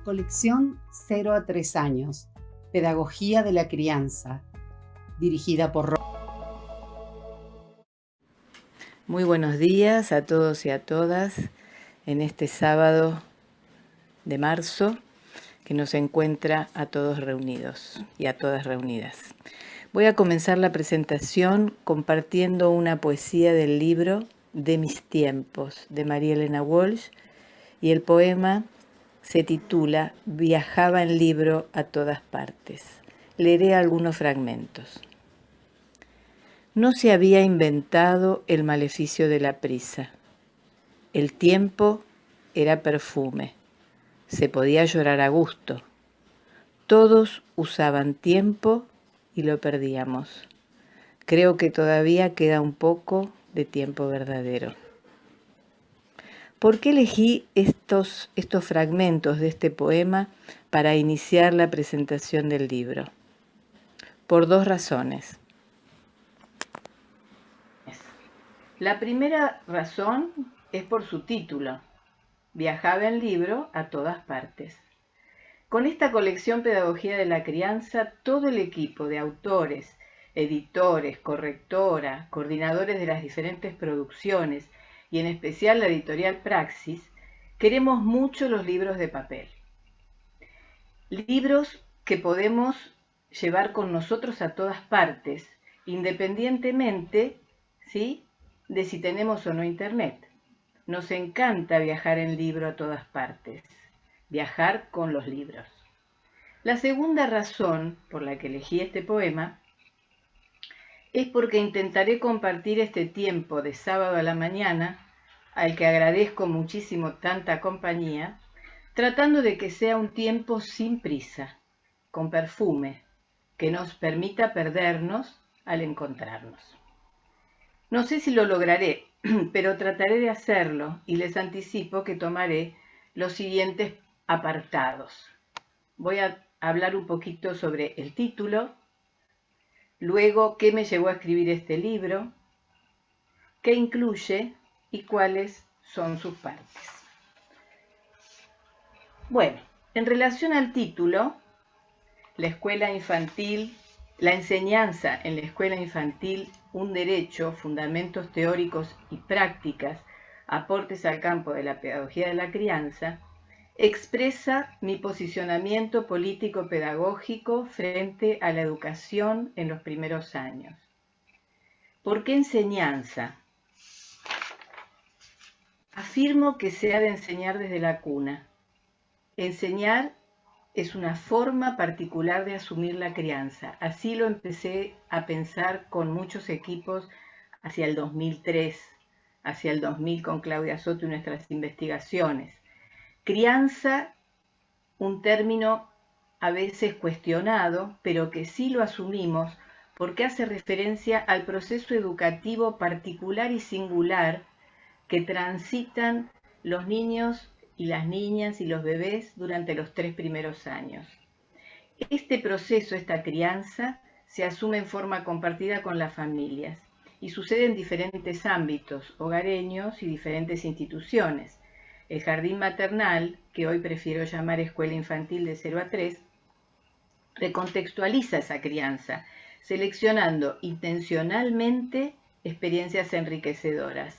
Colección 0 a 3 años, Pedagogía de la Crianza, dirigida por... Muy buenos días a todos y a todas en este sábado de marzo que nos encuentra a todos reunidos y a todas reunidas. Voy a comenzar la presentación compartiendo una poesía del libro De mis tiempos, de María Elena Walsh, y el poema se titula Viajaba en libro a todas partes. Leeré algunos fragmentos. No se había inventado el maleficio de la prisa. El tiempo era perfume. Se podía llorar a gusto. Todos usaban tiempo y lo perdíamos. Creo que todavía queda un poco de tiempo verdadero. ¿Por qué elegí estos fragmentos de este poema para iniciar la presentación del libro? Por dos razones. La primera razón es por su título, Viajaba en libro a todas partes. Con esta colección Pedagogía de la Crianza, todo el equipo de autores, editores, correctora, coordinadores de las diferentes producciones y en especial la editorial Praxis, queremos mucho los libros de papel. Libros que podemos llevar con nosotros a todas partes, independientemente, ¿sí?, de si tenemos o no internet. Nos encanta viajar en libro a todas partes, viajar con los libros. La segunda razón por la que elegí este poema es porque intentaré compartir este tiempo de sábado a la mañana, al que agradezco muchísimo tanta compañía, tratando de que sea un tiempo sin prisa, con perfume, que nos permita perdernos al encontrarnos. No sé si lo lograré, pero trataré de hacerlo y les anticipo que tomaré los siguientes apartados. Voy a hablar un poquito sobre el título, luego qué me llevó a escribir este libro, qué incluye y cuáles son sus partes. Bueno, en relación al título, la escuela infantil, la enseñanza en la escuela infantil, un derecho, fundamentos teóricos y prácticas, aportes al campo de la pedagogía de la crianza, expresa mi posicionamiento político-pedagógico frente a la educación en los primeros años. ¿Por qué enseñanza? Afirmo que se ha de enseñar desde la cuna. Enseñar es una forma particular de asumir la crianza. Así lo empecé a pensar con muchos equipos hacia el 2003, hacia el 2000 con Claudia Soto y nuestras investigaciones. Crianza, un término a veces cuestionado, pero que sí lo asumimos porque hace referencia al proceso educativo particular y singular que transitan los niños y las niñas y los bebés durante los 3 primeros años. Este proceso, esta crianza, se asume en forma compartida con las familias y sucede en diferentes ámbitos hogareños y diferentes instituciones. El jardín maternal, que hoy prefiero llamar escuela infantil de 0 a 3, recontextualiza esa crianza, seleccionando intencionalmente experiencias enriquecedoras.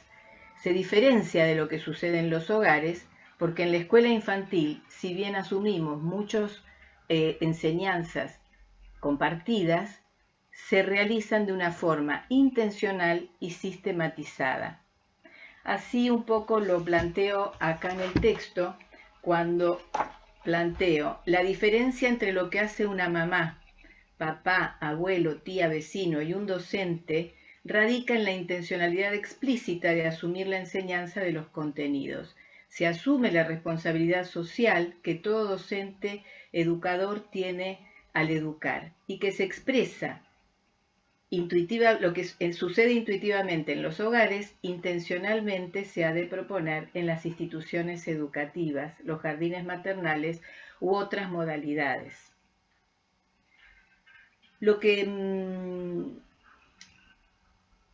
Se diferencia de lo que sucede en los hogares, porque en la escuela infantil, si bien asumimos muchas enseñanzas compartidas, se realizan de una forma intencional y sistematizada. Así un poco lo planteo acá en el texto cuando planteo la diferencia entre lo que hace una mamá, papá, abuelo, tía, vecino y un docente radica en la intencionalidad explícita de asumir la enseñanza de los contenidos. Se asume la responsabilidad social que todo docente educador tiene al educar y que se expresa lo que sucede intuitivamente en los hogares, intencionalmente se ha de proponer en las instituciones educativas, los jardines maternales u otras modalidades. Lo que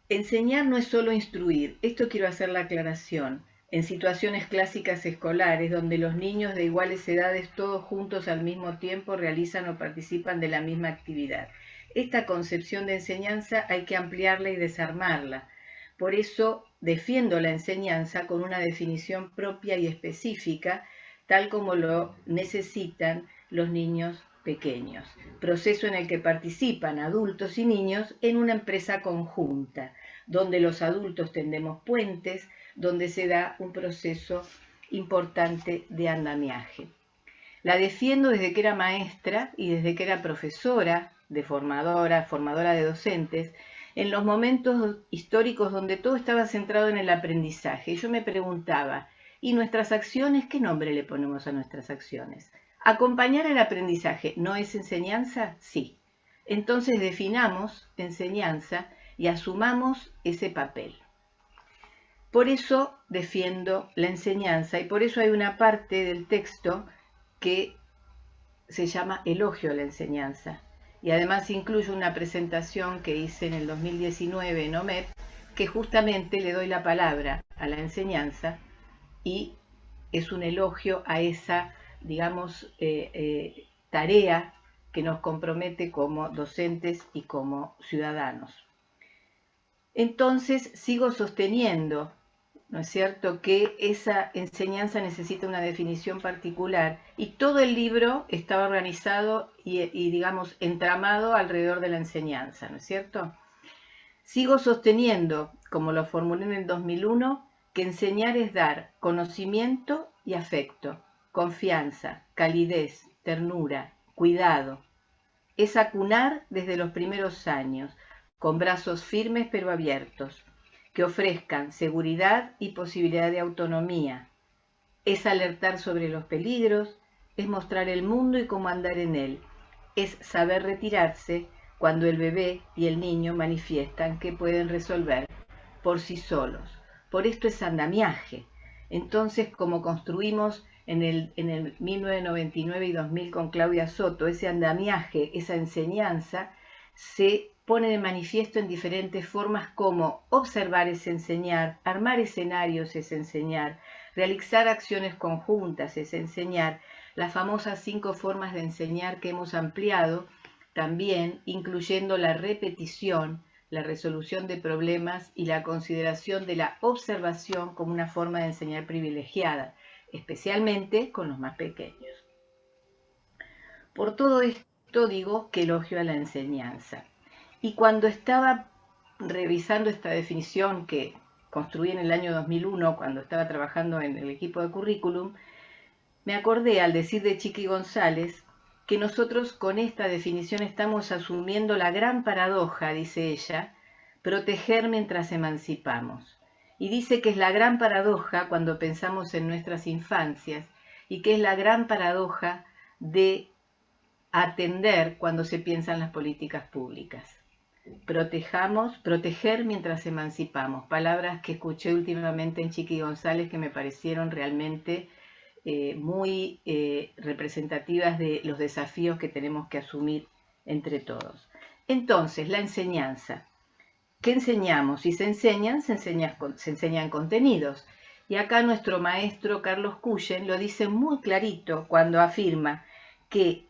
enseñar no es solo instruir, esto quiero hacer la aclaración. en situaciones clásicas escolares, donde los niños de iguales edades, todos juntos al mismo tiempo, realizan o participan de la misma actividad. Esta concepción de enseñanza hay que ampliarla y desarmarla. Por eso defiendo la enseñanza con una definición propia y específica, tal como lo necesitan los niños pequeños, proceso en el que participan adultos y niños en una empresa conjunta, donde los adultos tendemos puentes, donde se da un proceso importante de andamiaje. La defiendo desde que era maestra y desde que era profesora, formadora de docentes, en los momentos históricos donde todo estaba centrado en el aprendizaje. Y yo me preguntaba, ¿y nuestras acciones? ¿Qué nombre le ponemos a nuestras acciones? ¿Acompañar el aprendizaje no es enseñanza? Sí. Entonces definamos enseñanza y asumamos ese papel. Por eso defiendo la enseñanza y por eso hay una parte del texto que se llama Elogio a la enseñanza. Y además incluye una presentación que hice en el 2019 en OMEP, que justamente le doy la palabra a la enseñanza y es un elogio a esa, digamos, tarea que nos compromete como docentes y como ciudadanos. Entonces sigo sosteniendo, ¿no es cierto?, que esa enseñanza necesita una definición particular y todo el libro está organizado y digamos, entramado alrededor de la enseñanza, ¿no es cierto? Sigo sosteniendo, como lo formulé en el 2001, que enseñar es dar conocimiento y afecto, confianza, calidez, ternura, cuidado. Es acunar desde los primeros años, con brazos firmes pero abiertos, que ofrezcan seguridad y posibilidad de autonomía. Es alertar sobre los peligros, es mostrar el mundo y cómo andar en él. Es saber retirarse cuando el bebé y el niño manifiestan que pueden resolver por sí solos. Por esto es andamiaje. Entonces, como construimos en el 1999 y 2000 con Claudia Soto, ese andamiaje, esa enseñanza, se pone de manifiesto en diferentes formas como observar es enseñar, armar escenarios es enseñar, realizar acciones conjuntas es enseñar, las famosas 5 formas de enseñar que hemos ampliado, también incluyendo la repetición, la resolución de problemas y la consideración de la observación como una forma de enseñar privilegiada, especialmente con los más pequeños. Por todo esto digo que elogio a la enseñanza. Y cuando estaba revisando esta definición que construí en el año 2001, cuando estaba trabajando en el equipo de currículum, me acordé al decir de Chiqui González que nosotros con esta definición estamos asumiendo la gran paradoja, dice ella, proteger mientras emancipamos. Y dice que es la gran paradoja cuando pensamos en nuestras infancias y que es la gran paradoja de atender cuando se piensan las políticas públicas. Proteger mientras emancipamos. Palabras que escuché últimamente en Chiqui González que me parecieron realmente muy representativas de los desafíos que tenemos que asumir entre todos. Entonces, la enseñanza. ¿Qué enseñamos? Si se enseñan, se enseñan contenidos. Y acá nuestro maestro Carlos Cullen lo dice muy clarito cuando afirma que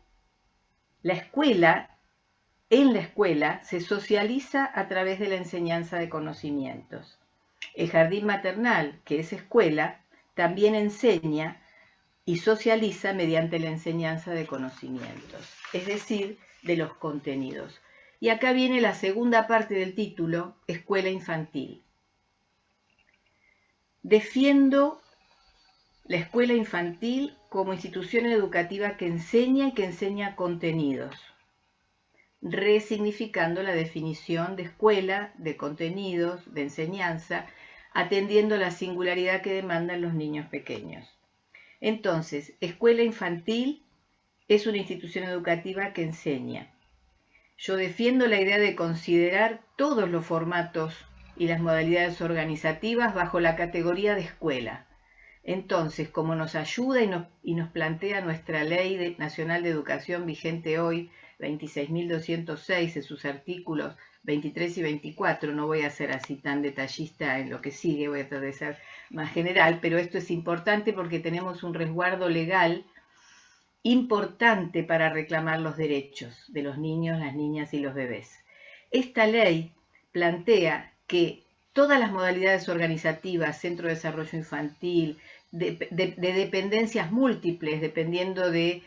en la escuela se socializa a través de la enseñanza de conocimientos. El jardín maternal, que es escuela, también enseña y socializa mediante la enseñanza de conocimientos, es decir, de los contenidos. Y acá viene la segunda parte del título, Escuela Infantil. Defiendo la escuela infantil como institución educativa que enseña y que enseña contenidos, resignificando la definición de escuela, de contenidos, de enseñanza, atendiendo la singularidad que demandan los niños pequeños. Entonces, escuela infantil es una institución educativa que enseña. Yo defiendo la idea de considerar todos los formatos y las modalidades organizativas bajo la categoría de escuela. Entonces, como nos ayuda y nos plantea nuestra Ley Nacional de Educación vigente hoy, 26.206 en sus artículos 23 y 24, no voy a ser así tan detallista en lo que sigue, voy a tratar de ser más general, pero esto es importante porque tenemos un resguardo legal importante para reclamar los derechos de los niños, las niñas y los bebés. Esta ley plantea que todas las modalidades organizativas, centro de desarrollo infantil, de dependencias múltiples, dependiendo de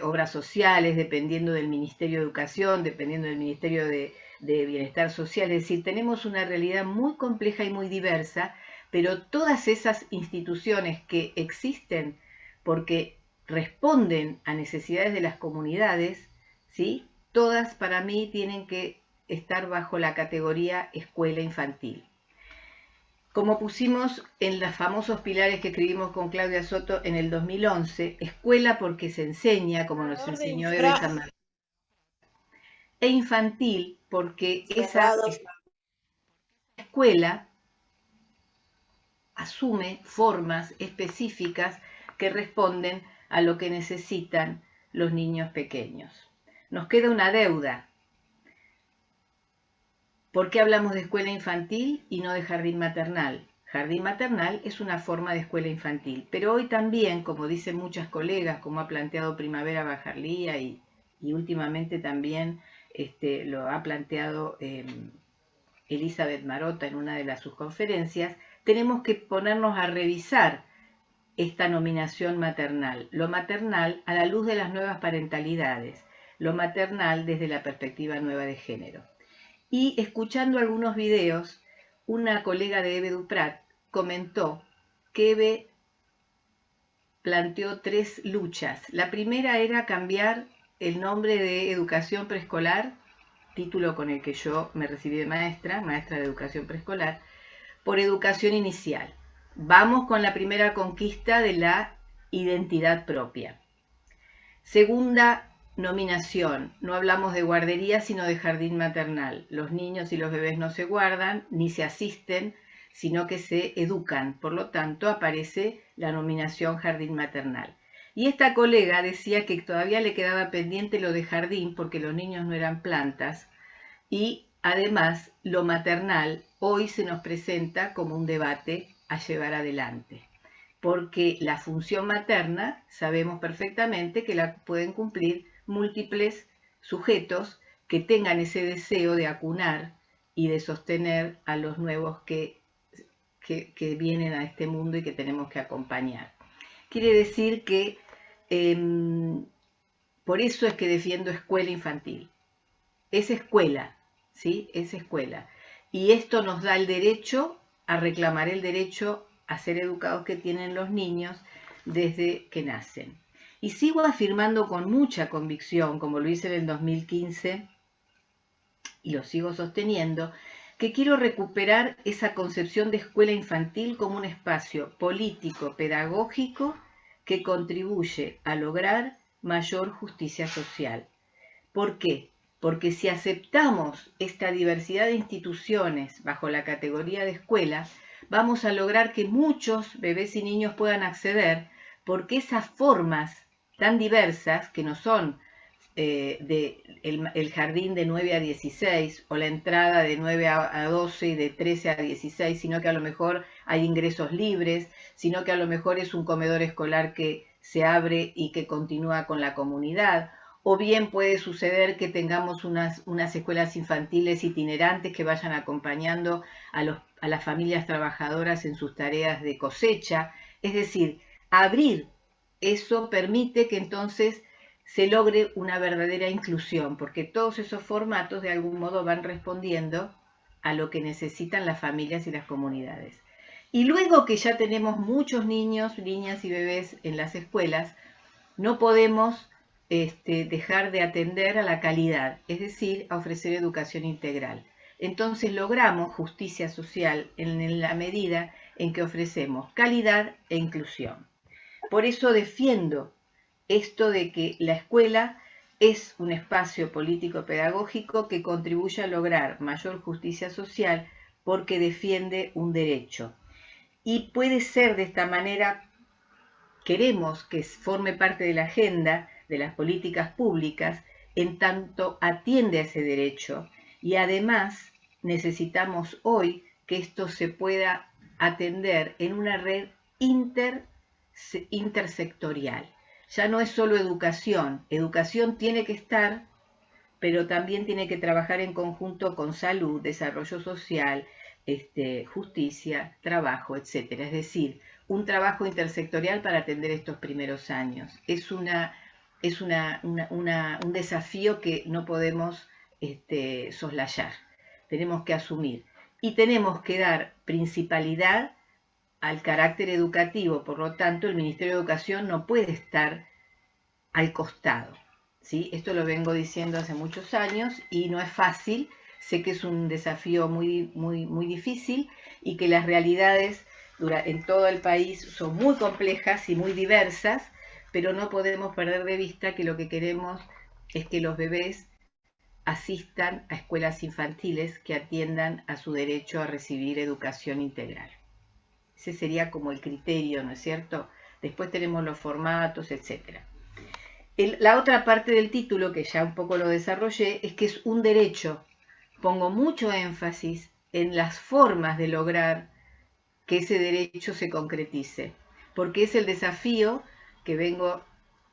obras sociales, dependiendo del Ministerio de Educación, dependiendo del Ministerio de Bienestar Social, es decir, tenemos una realidad muy compleja y muy diversa, pero todas esas instituciones que existen porque responden a necesidades de las comunidades, ¿sí? Todas para mí tienen que estar bajo la categoría escuela infantil. Como pusimos en los famosos pilares que escribimos con Claudia Soto en el 2011, escuela porque se enseña, como nos enseñó Eve San Martín, e infantil porque esa escuela asume formas específicas que responden a lo que necesitan los niños pequeños. Nos queda una deuda. ¿Por qué hablamos de escuela infantil y no de jardín maternal? Jardín maternal es una forma de escuela infantil, pero hoy también, como dicen muchas colegas, como ha planteado Primavera Bajarlía y últimamente también lo ha planteado Elizabeth Marota en una de sus conferencias, tenemos que ponernos a revisar esta nominación maternal, lo maternal a la luz de las nuevas parentalidades, lo maternal desde la perspectiva nueva de género. Y escuchando algunos videos, una colega de Eve Duprat comentó que Eve planteó 3 luchas. La primera era cambiar el nombre de educación preescolar, título con el que yo me recibí de maestra de educación preescolar, por educación inicial. Vamos con la primera conquista de la identidad propia. Segunda nominación, no hablamos de guardería sino de jardín maternal. Los niños y los bebés no se guardan ni se asisten, sino que se educan. Por lo tanto, aparece la nominación jardín maternal. Y esta colega decía que todavía le quedaba pendiente lo de jardín porque los niños no eran plantas y además lo maternal hoy se nos presenta como un debate a llevar adelante, porque la función materna sabemos perfectamente que la pueden cumplir múltiples sujetos que tengan ese deseo de acunar y de sostener a los nuevos que vienen a este mundo y que tenemos que acompañar. Quiere decir que por eso es que defiendo escuela infantil. Es escuela, ¿sí? Es escuela. Y esto nos da el derecho a reclamar el derecho a ser educados que tienen los niños desde que nacen. Y sigo afirmando con mucha convicción, como lo hice en el 2015, y lo sigo sosteniendo, que quiero recuperar esa concepción de escuela infantil como un espacio político, pedagógico, que contribuye a lograr mayor justicia social. ¿Por qué? Porque si aceptamos esta diversidad de instituciones bajo la categoría de escuela, vamos a lograr que muchos bebés y niños puedan acceder, porque esas formas tan diversas, que no son el jardín de 9 a 16 o la entrada de 9 a 12 y de 13 a 16, sino que a lo mejor hay ingresos libres, sino que a lo mejor es un comedor escolar que se abre y que continúa con la comunidad, o bien puede suceder que tengamos unas escuelas infantiles itinerantes que vayan acompañando a las familias trabajadoras en sus tareas de cosecha. Es decir, abrir eso permite que entonces se logre una verdadera inclusión, porque todos esos formatos de algún modo van respondiendo a lo que necesitan las familias y las comunidades. Y luego que ya tenemos muchos niños, niñas y bebés en las escuelas, no podemos dejar de atender a la calidad, es decir, a ofrecer educación integral. Entonces logramos justicia social en la medida en que ofrecemos calidad e inclusión. Por eso defiendo esto de que la escuela es un espacio político-pedagógico que contribuye a lograr mayor justicia social porque defiende un derecho. Y puede ser de esta manera, queremos que forme parte de la agenda de las políticas públicas, en tanto atiende a ese derecho, y además necesitamos hoy que esto se pueda atender en una red intersectorial. Ya no es solo educación, educación tiene que estar, pero también tiene que trabajar en conjunto con salud, desarrollo social, justicia, trabajo, etc. Es decir, un trabajo intersectorial para atender estos primeros años. Es un desafío que no podemos soslayar, tenemos que asumir. Y tenemos que dar principalidad al carácter educativo, por lo tanto el Ministerio de Educación no puede estar al costado. ¿Sí? Esto lo vengo diciendo hace muchos años y no es fácil, sé que es un desafío muy, muy, muy difícil y que las realidades en todo el país son muy complejas y muy diversas, pero no podemos perder de vista que lo que queremos es que los bebés asistan a escuelas infantiles que atiendan a su derecho a recibir educación integral. Ese sería como el criterio, ¿no es cierto? Después tenemos los formatos, etc. La otra parte del título, que ya un poco lo desarrollé, es que es un derecho. Pongo mucho énfasis en las formas de lograr que ese derecho se concretice, porque es el desafío que vengo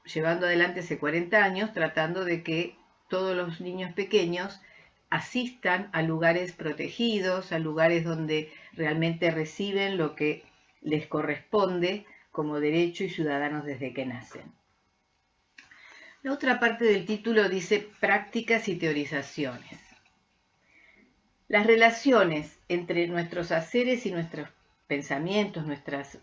llevando adelante hace 40 años, tratando de que todos los niños pequeños asistan a lugares protegidos, a lugares donde realmente reciben lo que les corresponde como derecho y ciudadanos desde que nacen. La otra parte del título dice prácticas y teorizaciones. Las relaciones entre nuestros haceres y nuestros pensamientos, nuestras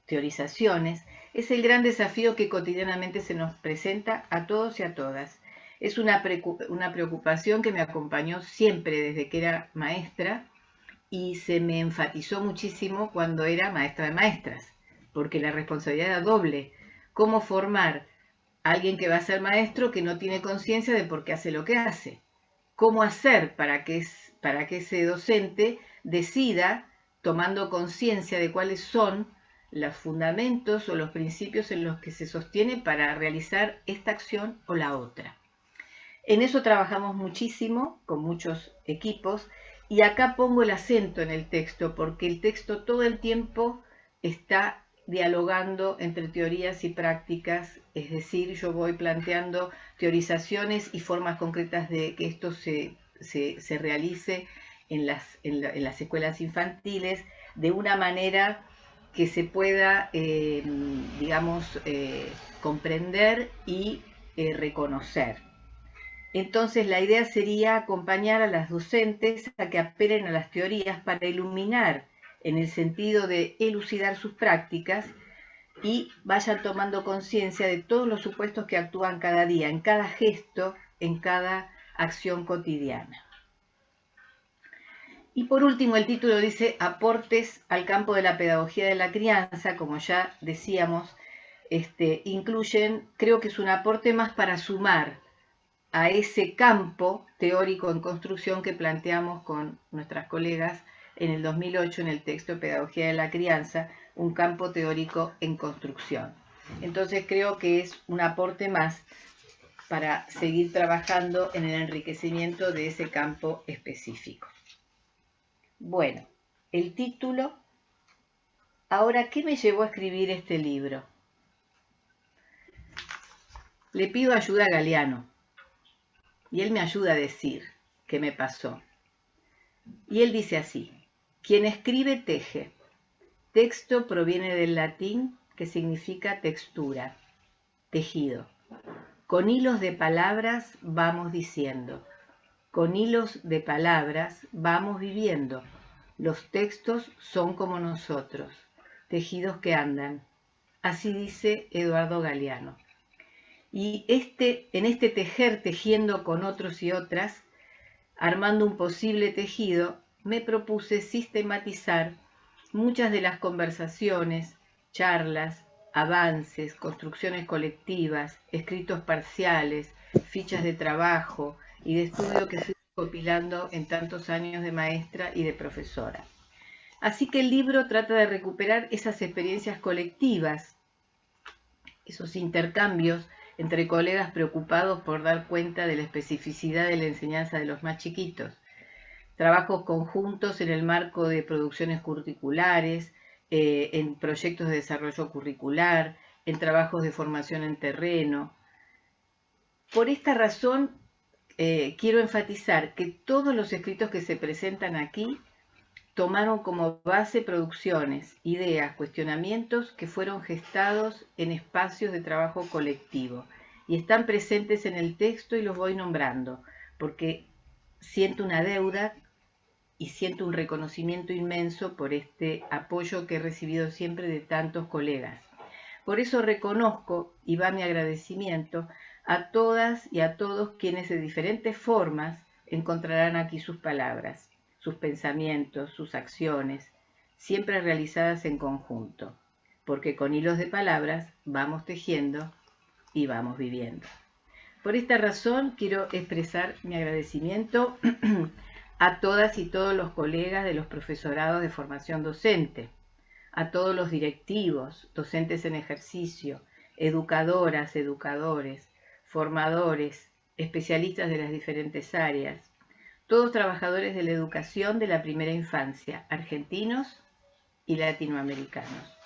teorizaciones, es el gran desafío que cotidianamente se nos presenta a todos y a todas. Es una preocupación que me acompañó siempre desde que era maestra y se me enfatizó muchísimo cuando era maestra de maestras, porque la responsabilidad era doble. ¿Cómo formar a alguien que va a ser maestro que no tiene conciencia de por qué hace lo que hace? ¿Cómo hacer para que ese docente decida, tomando conciencia de cuáles son los fundamentos o los principios en los que se sostiene para realizar esta acción o la otra? En eso trabajamos muchísimo con muchos equipos y acá pongo el acento en el texto porque el texto todo el tiempo está dialogando entre teorías y prácticas, es decir, yo voy planteando teorizaciones y formas concretas de que esto se realice en las escuelas infantiles de una manera que se pueda, comprender y reconocer. Entonces la idea sería acompañar a las docentes a que apelen a las teorías para iluminar en el sentido de elucidar sus prácticas y vayan tomando conciencia de todos los supuestos que actúan cada día, en cada gesto, en cada acción cotidiana. Y por último el título dice aportes al campo de la pedagogía de la crianza, como ya decíamos, incluyen, creo que es un aporte más para sumar a ese campo teórico en construcción que planteamos con nuestras colegas en el 2008 en el texto Pedagogía de la Crianza, un campo teórico en construcción. Entonces creo que es un aporte más para seguir trabajando en el enriquecimiento de ese campo específico. Bueno, el título. Ahora, ¿qué me llevó a escribir este libro? Le pido ayuda a Galeano. Y él me ayuda a decir qué me pasó. Y él dice así: quien escribe teje. Texto proviene del latín que significa textura, tejido. Con hilos de palabras vamos diciendo. Con hilos de palabras vamos viviendo. Los textos son como nosotros, tejidos que andan. Así dice Eduardo Galeano. Y en este tejer, tejiendo con otros y otras, armando un posible tejido, me propuse sistematizar muchas de las conversaciones, charlas, avances, construcciones colectivas, escritos parciales, fichas de trabajo y de estudio que fui compilando en tantos años de maestra y de profesora. Así que el libro trata de recuperar esas experiencias colectivas, esos intercambios entre colegas preocupados por dar cuenta de la especificidad de la enseñanza de los más chiquitos, trabajos conjuntos en el marco de producciones curriculares, en proyectos de desarrollo curricular, en trabajos de formación en terreno. Por esta razón, quiero enfatizar que todos los escritos que se presentan aquí tomaron como base producciones, ideas, cuestionamientos que fueron gestados en espacios de trabajo colectivo y están presentes en el texto y los voy nombrando, porque siento una deuda y siento un reconocimiento inmenso por este apoyo que he recibido siempre de tantos colegas. Por eso reconozco, y va mi agradecimiento, a todas y a todos quienes de diferentes formas encontrarán aquí sus palabras, sus pensamientos, sus acciones, siempre realizadas en conjunto, porque con hilos de palabras vamos tejiendo y vamos viviendo. Por esta razón quiero expresar mi agradecimiento a todas y todos los colegas de los profesorados de formación docente, a todos los directivos, docentes en ejercicio, educadoras, educadores, formadores, especialistas de las diferentes áreas, todos trabajadores de la educación de la primera infancia, argentinos y latinoamericanos.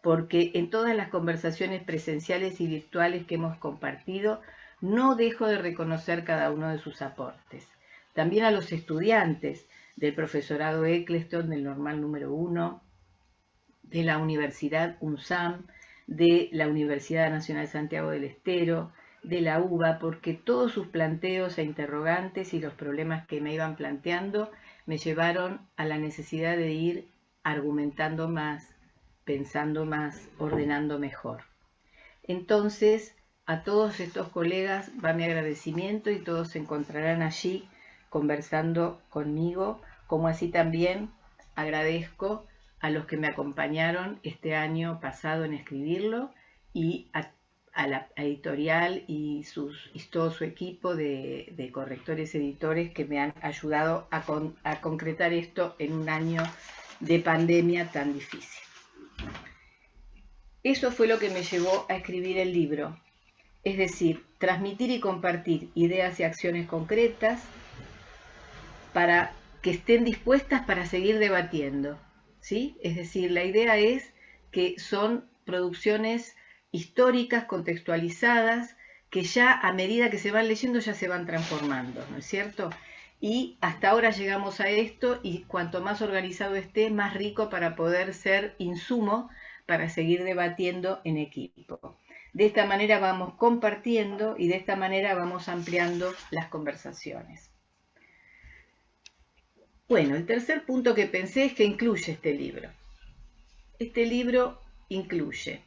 Porque en todas las conversaciones presenciales y virtuales que hemos compartido, no dejo de reconocer cada uno de sus aportes. También a los estudiantes del profesorado Eccleston, del Normal número 1, de la Universidad UNSAM, de la Universidad Nacional Santiago del Estero, de la UBA, porque todos sus planteos e interrogantes y los problemas que me iban planteando me llevaron a la necesidad de ir argumentando más, pensando más, ordenando mejor. Entonces, a todos estos colegas va mi agradecimiento y todos se encontrarán allí conversando conmigo, como así también agradezco a los que me acompañaron este año pasado en escribirlo y a la editorial y todo su equipo de correctores editores que me han ayudado a concretar esto en un año de pandemia tan difícil. Eso fue lo que me llevó a escribir el libro, es decir, transmitir y compartir ideas y acciones concretas para que estén dispuestas para seguir debatiendo, ¿sí? Es decir, la idea es que son producciones históricas, contextualizadas, que ya a medida que se van leyendo ya se van transformando, ¿no es cierto? Y hasta ahora llegamos a esto y cuanto más organizado esté, más rico para poder ser insumo para seguir debatiendo en equipo. De esta manera vamos compartiendo y de esta manera vamos ampliando las conversaciones. Bueno, el tercer punto que pensé es que incluye este libro. Este libro incluye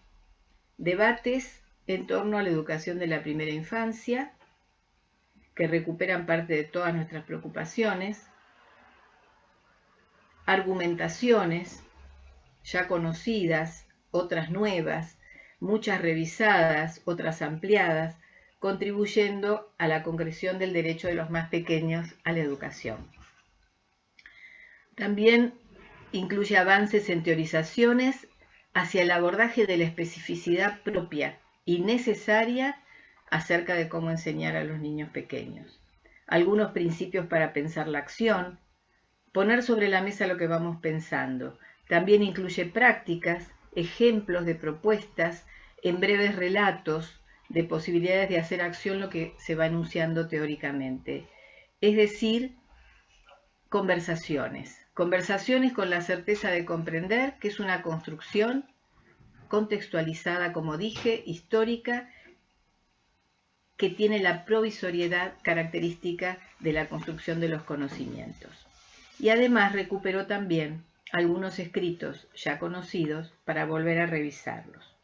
debates en torno a la educación de la primera infancia, que recuperan parte de todas nuestras preocupaciones, argumentaciones ya conocidas, otras nuevas, muchas revisadas, otras ampliadas, contribuyendo a la concreción del derecho de los más pequeños a la educación. También incluye avances en teorizaciones hacia el abordaje de la especificidad propia y necesaria acerca de cómo enseñar a los niños pequeños. Algunos principios para pensar la acción, poner sobre la mesa lo que vamos pensando. También incluye prácticas, ejemplos de propuestas, en breves relatos de posibilidades de hacer acción lo que se va enunciando teóricamente. Es decir, conversaciones con la certeza de comprender que es una construcción contextualizada, como dije, histórica, que tiene la provisoriedad característica de la construcción de los conocimientos. Y además recuperó también algunos escritos ya conocidos para volver a revisarlos.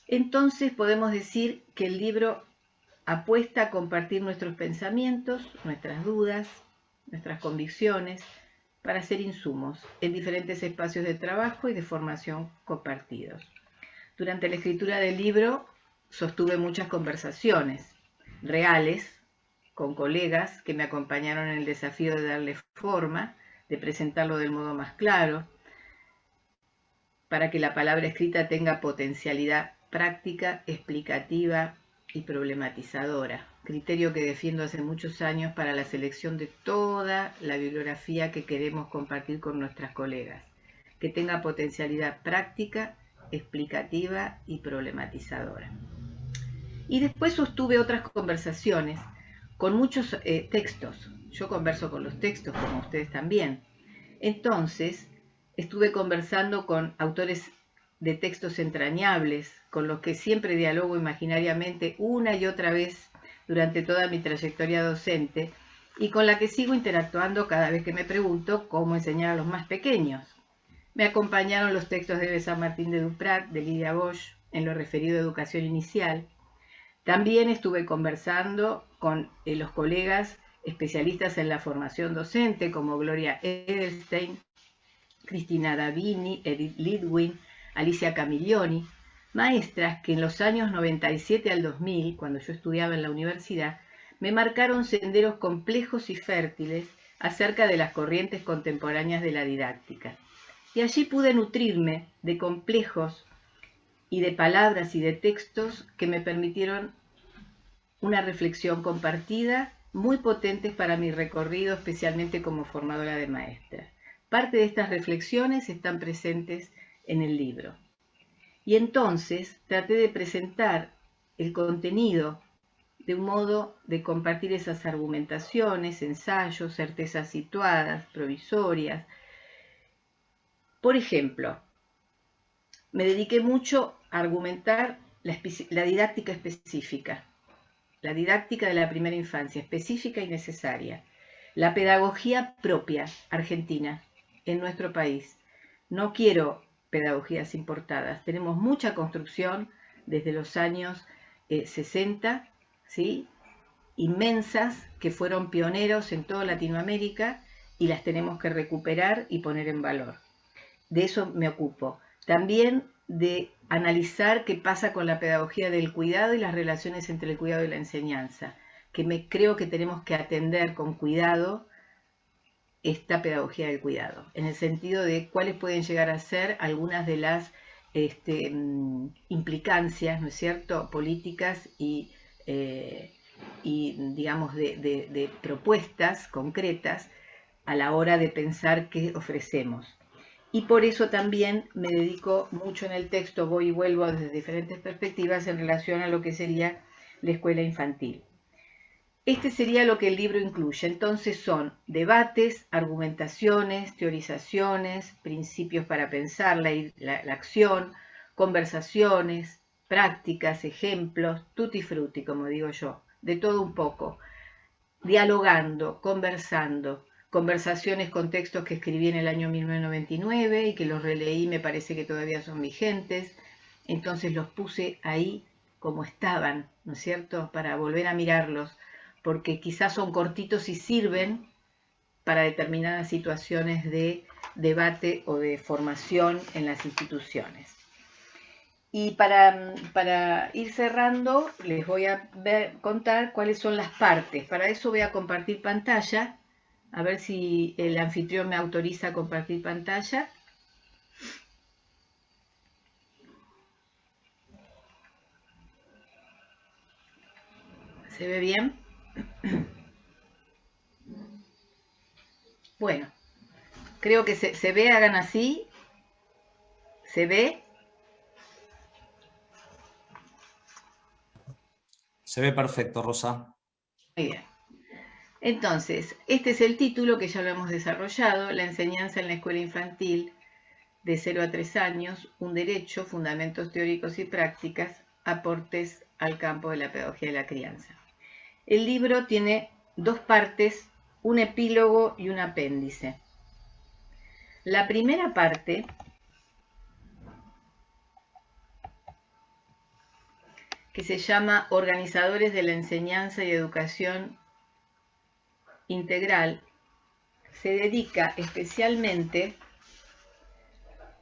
Entonces podemos decir que el libro apuesta a compartir nuestros pensamientos, nuestras dudas, nuestras convicciones, para ser insumos en diferentes espacios de trabajo y de formación compartidos. Durante la escritura del libro sostuve muchas conversaciones reales con colegas que me acompañaron en el desafío de darle forma, de presentarlo del modo más claro, para que la palabra escrita tenga potencialidad práctica, explicativa y problematizadora, criterio que defiendo hace muchos años para la selección de toda la bibliografía que queremos compartir con nuestras colegas, que tenga potencialidad práctica, explicativa y problematizadora. Y después sostuve otras conversaciones con muchos textos. Yo converso con los textos, como ustedes también. Entonces, estuve conversando con autores de textos entrañables, con los que siempre dialogo imaginariamente una y otra vez durante toda mi trayectoria docente, y con la que sigo interactuando cada vez que me pregunto cómo enseñar a los más pequeños. Me acompañaron los textos de San Martín de Duprat, de Lidia Bosch, en lo referido a educación inicial. También estuve conversando con los colegas especialistas en la formación docente, como Gloria Edelstein, Cristina Davini, Edith Lidwin, Alicia Camiglioni, maestras que en los años 97 al 2000, cuando yo estudiaba en la universidad, me marcaron senderos complejos y fértiles acerca de las corrientes contemporáneas de la didáctica. Y allí pude nutrirme de complejos y de palabras y de textos que me permitieron una reflexión compartida muy potentes para mi recorrido, especialmente como formadora de maestras. Parte de estas reflexiones están presentes en el libro. Y entonces traté de presentar el contenido de un modo de compartir esas argumentaciones, ensayos, certezas situadas, provisorias. Por ejemplo, me dediqué mucho a argumentar la didáctica específica, la didáctica de la primera infancia, específica y necesaria, la pedagogía propia argentina en nuestro país. No quiero pedagogías importadas. Tenemos mucha construcción desde los años 60, ¿sí? Inmensas, que fueron pioneros en toda Latinoamérica y las tenemos que recuperar y poner en valor. De eso me ocupo. También de analizar qué pasa con la pedagogía del cuidado y las relaciones entre el cuidado y la enseñanza, que creo que tenemos que atender con cuidado esta pedagogía del cuidado, en el sentido de cuáles pueden llegar a ser algunas de las implicancias, ¿no es cierto?, políticas y digamos, de propuestas concretas a la hora de pensar qué ofrecemos. Y por eso también me dedico mucho en el texto, voy y vuelvo desde diferentes perspectivas en relación a lo que sería la escuela infantil. Este sería lo que el libro incluye. Entonces son debates, argumentaciones, teorizaciones, principios para pensar la acción, conversaciones, prácticas, ejemplos, tutti frutti, como digo yo, de todo un poco, dialogando, conversando, conversaciones con textos que escribí en el año 1999 y que los releí, me parece que todavía son vigentes, entonces los puse ahí como estaban, ¿no es cierto?, para volver a mirarlos, porque quizás son cortitos y sirven para determinadas situaciones de debate o de formación en las instituciones. Y para ir cerrando, les voy a contar cuáles son las partes. Para eso voy a compartir pantalla, a ver si el anfitrión me autoriza a compartir pantalla. ¿Se ve bien? Bueno, creo que se ve, hagan así. ¿Se ve? Se ve perfecto, Rosa. Muy bien. Entonces, este es el título que ya lo hemos desarrollado, La enseñanza en la escuela infantil de 0 a 3 años, un derecho, fundamentos teóricos y prácticas, aportes al campo de la pedagogía de la crianza. El libro tiene dos partes, un epílogo y un apéndice. La primera parte que se llama Organizadores de la Enseñanza y Educación Integral, se dedica especialmente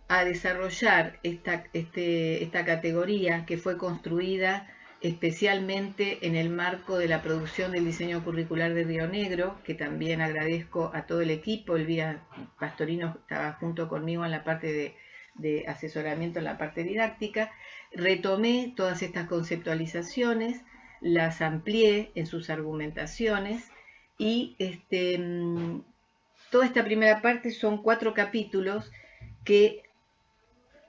a desarrollar esta categoría que fue construida especialmente en el marco de la producción del diseño curricular de Río Negro, que también agradezco a todo el equipo. Elvira Pastorino estaba junto conmigo en la parte de asesoramiento en la parte didáctica, retomé todas estas conceptualizaciones, las amplié en sus argumentaciones y toda esta primera parte son 4 capítulos que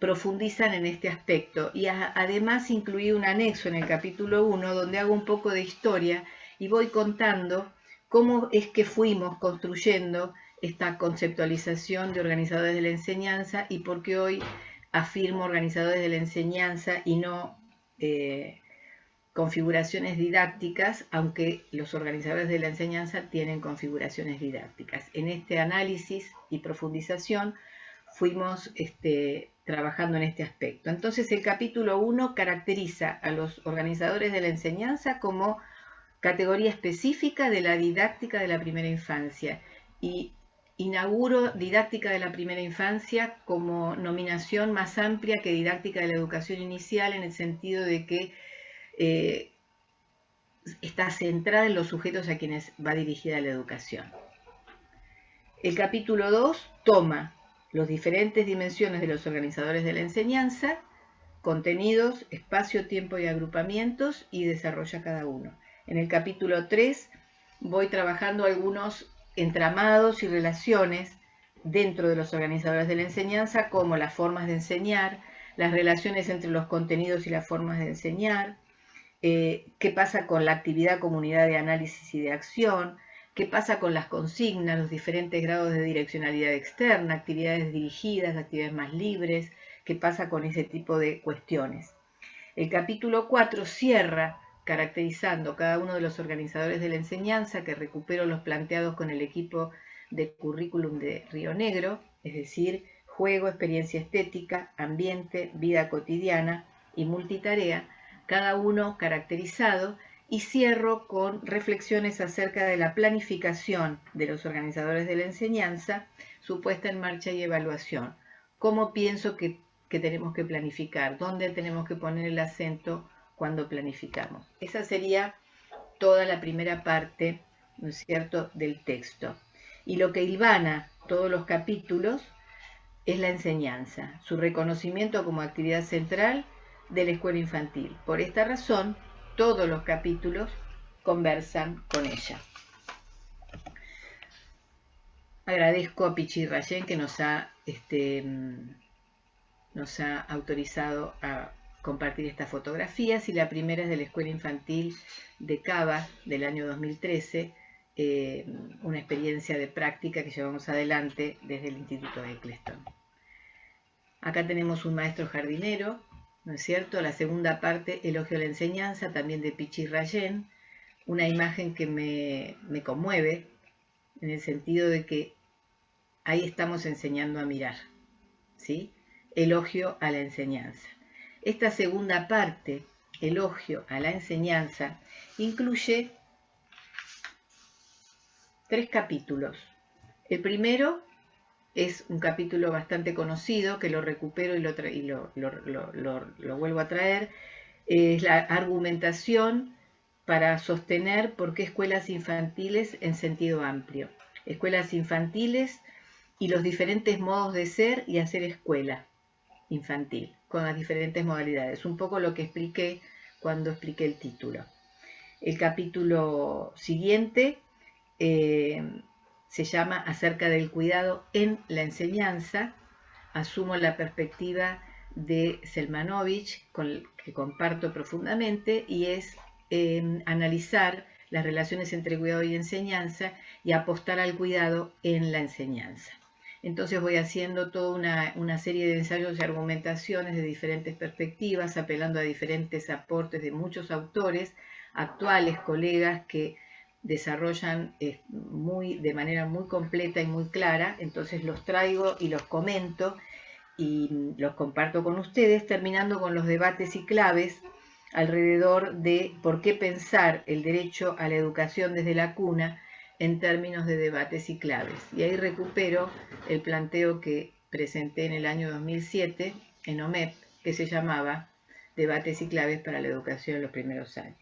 profundizan en este aspecto y además incluí un anexo en el capítulo 1 donde hago un poco de historia y voy contando cómo es que fuimos construyendo esta conceptualización de organizadores de la enseñanza y por qué hoy afirmo organizadores de la enseñanza y no configuraciones didácticas, aunque los organizadores de la enseñanza tienen configuraciones didácticas. En este análisis y profundización fuimos trabajando en este aspecto. Entonces el capítulo 1 caracteriza a los organizadores de la enseñanza como categoría específica de la didáctica de la primera infancia y inauguro didáctica de la primera infancia como nominación más amplia que didáctica de la educación inicial, en el sentido de que está centrada en los sujetos a quienes va dirigida la educación. El capítulo 2 toma las diferentes dimensiones de los organizadores de la enseñanza, contenidos, espacio, tiempo y agrupamientos, y desarrolla cada uno. En el capítulo 3 voy trabajando algunos entramados y relaciones dentro de los organizadores de la enseñanza, como las formas de enseñar, las relaciones entre los contenidos y las formas de enseñar, qué pasa con la actividad comunidad de análisis y de acción, qué pasa con las consignas, los diferentes grados de direccionalidad externa, actividades dirigidas, actividades más libres, qué pasa con ese tipo de cuestiones. El capítulo 4 cierra caracterizando cada uno de los organizadores de la enseñanza, que recupero los planteados con el equipo de currículum de Río Negro, es decir, juego, experiencia estética, ambiente, vida cotidiana y multitarea, cada uno caracterizado, y cierro con reflexiones acerca de la planificación de los organizadores de la enseñanza, su puesta en marcha y evaluación. ¿Cómo pienso que tenemos que planificar? ¿Dónde tenemos que poner el acento cuando planificamos? Esa sería toda la primera parte, ¿no es cierto?, del texto. Y lo que hilvana todos los capítulos es la enseñanza, su reconocimiento como actividad central de la escuela infantil. Por esta razón, todos los capítulos conversan con ella. Agradezco a Pichi Rayen que nos ha autorizado a compartir estas fotografías, y la primera es de la Escuela Infantil de Cava del año 2013, una experiencia de práctica que llevamos adelante desde el Instituto de Eccleston. Acá tenemos un maestro jardinero, ¿no es cierto? La segunda parte, elogio a la enseñanza, también de Pichi Rayen, una imagen que me conmueve, en el sentido de que ahí estamos enseñando a mirar, ¿sí? Elogio a la enseñanza. Esta segunda parte, elogio a la enseñanza, incluye 3 capítulos. El primero es un capítulo bastante conocido, que lo recupero y lo vuelvo a traer. Es la argumentación para sostener por qué escuelas infantiles en sentido amplio. Escuelas infantiles y los diferentes modos de ser y hacer escuela infantil, con las diferentes modalidades. Un poco lo que expliqué cuando expliqué el título. El capítulo siguiente se llama Acerca del cuidado en la enseñanza. Asumo la perspectiva de Selmanovich, que comparto profundamente, y es analizar las relaciones entre cuidado y enseñanza y apostar al cuidado en la enseñanza. Entonces voy haciendo toda una serie de ensayos y argumentaciones de diferentes perspectivas, apelando a diferentes aportes de muchos autores actuales, colegas que desarrollan de manera muy completa y muy clara. Entonces los traigo y los comento y los comparto con ustedes, terminando con los debates y claves alrededor de por qué pensar el derecho a la educación desde la cuna en términos de debates y claves. Y ahí recupero el planteo que presenté en el año 2007 en OMEP, que se llamaba Debates y claves para la educación en los primeros años,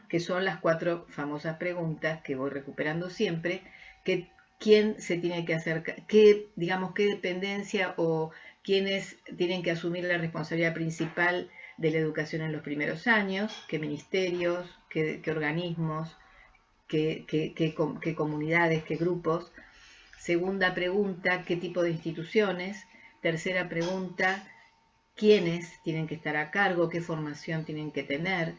que son las 4 famosas preguntas que voy recuperando siempre, que quién se tiene que acercar, qué dependencia o quiénes tienen que asumir la responsabilidad principal de la educación en los primeros años, qué ministerios, qué organismos, qué comunidades, qué grupos. Segunda pregunta, qué tipo de instituciones. Tercera pregunta, quiénes tienen que estar a cargo, qué formación tienen que tener.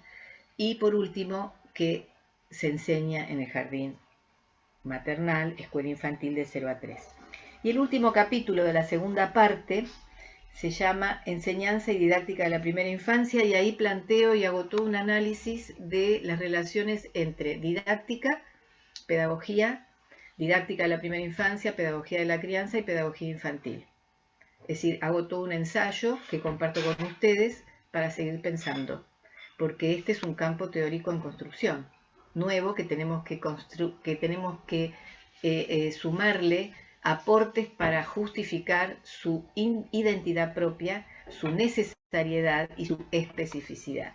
Y por último, qué se enseña en el jardín maternal, escuela infantil de 0 a 3. Y el último capítulo de la segunda parte se llama Enseñanza y didáctica de la primera infancia, y ahí planteo y hago todo un análisis de las relaciones entre didáctica, pedagogía, didáctica de la primera infancia, pedagogía de la crianza y pedagogía infantil. Es decir, hago todo un ensayo que comparto con ustedes para seguir pensando, porque este es un campo teórico en construcción, nuevo, que tenemos que sumarle aportes para justificar su identidad propia, su necesariedad y su especificidad.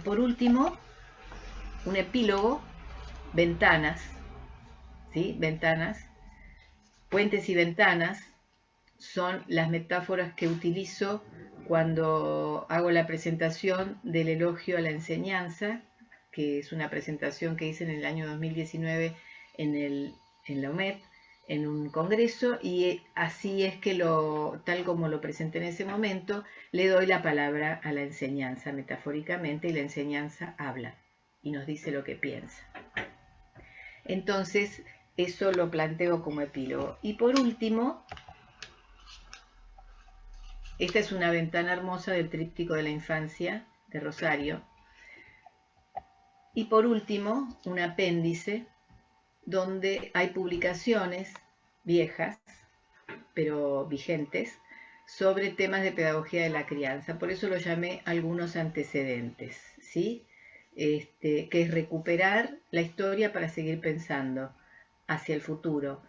Por último, un epílogo, ventanas, ¿sí? Ventanas, puentes y ventanas son las metáforas que utilizo cuando hago la presentación del elogio a la enseñanza, que es una presentación que hice en el año 2019 en la UMED, en un congreso, y así es que tal como lo presenté en ese momento, le doy la palabra a la enseñanza metafóricamente, y la enseñanza habla y nos dice lo que piensa. Entonces, eso lo planteo como epílogo. Y por último, esta es una ventana hermosa del tríptico de la infancia de Rosario. Y por último, un apéndice donde hay publicaciones viejas, pero vigentes, sobre temas de pedagogía de la crianza. Por eso lo llamé algunos antecedentes, ¿sí? Que es recuperar la historia para seguir pensando hacia el futuro.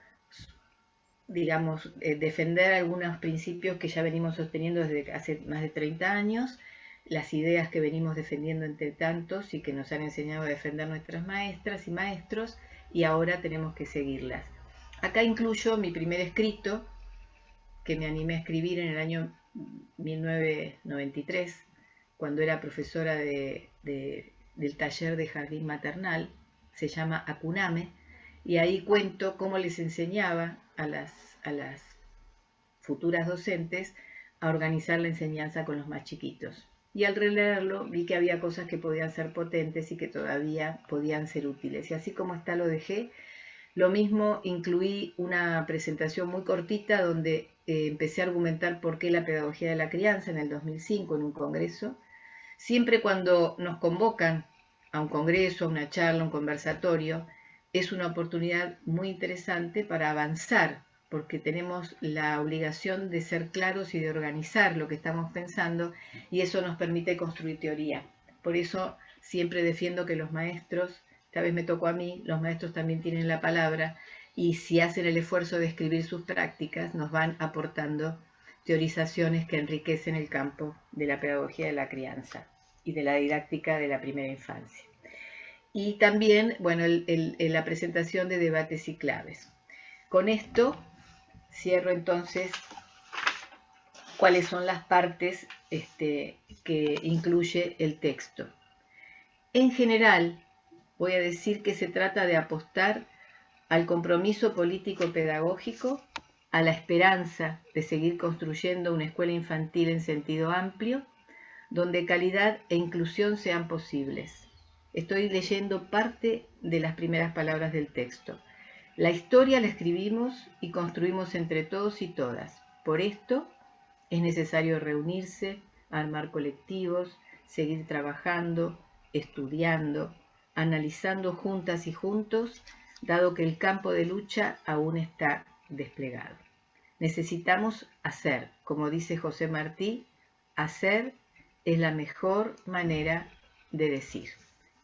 Digamos, defender algunos principios que ya venimos sosteniendo desde hace más de 30 años, las ideas que venimos defendiendo entre tantos y que nos han enseñado a defender nuestras maestras y maestros, y ahora tenemos que seguirlas. Acá incluyo mi primer escrito, que me animé a escribir en el año 1993, cuando era profesora del taller de jardín maternal, se llama Acuname, y ahí cuento cómo les enseñaba a las futuras docentes a organizar la enseñanza con los más chiquitos. Y al releerlo vi que había cosas que podían ser potentes y que todavía podían ser útiles. Y así como está lo dejé. Lo mismo incluí una presentación muy cortita donde empecé a argumentar por qué la pedagogía de la crianza en el 2005 en un congreso. Siempre cuando nos convocan a un congreso, a una charla, a un conversatorio, es una oportunidad muy interesante para avanzar, porque tenemos la obligación de ser claros y de organizar lo que estamos pensando, y eso nos permite construir teoría. Por eso siempre defiendo que los maestros, esta vez me tocó a mí, los maestros también tienen la palabra, y si hacen el esfuerzo de escribir sus prácticas, nos van aportando teorizaciones que enriquecen el campo de la pedagogía de la crianza y de la didáctica de la primera infancia. Y también, bueno, la presentación de debates y claves. Con esto cierro entonces cuáles son las partes que incluye el texto. En general, voy a decir que se trata de apostar al compromiso político-pedagógico, a la esperanza de seguir construyendo una escuela infantil en sentido amplio, donde calidad e inclusión sean posibles. Estoy leyendo parte de las primeras palabras del texto. La historia la escribimos y construimos entre todos y todas. Por esto es necesario reunirse, armar colectivos, seguir trabajando, estudiando, analizando juntas y juntos, dado que el campo de lucha aún está desplegado. Necesitamos hacer, como dice José Martí, hacer es la mejor manera de decir.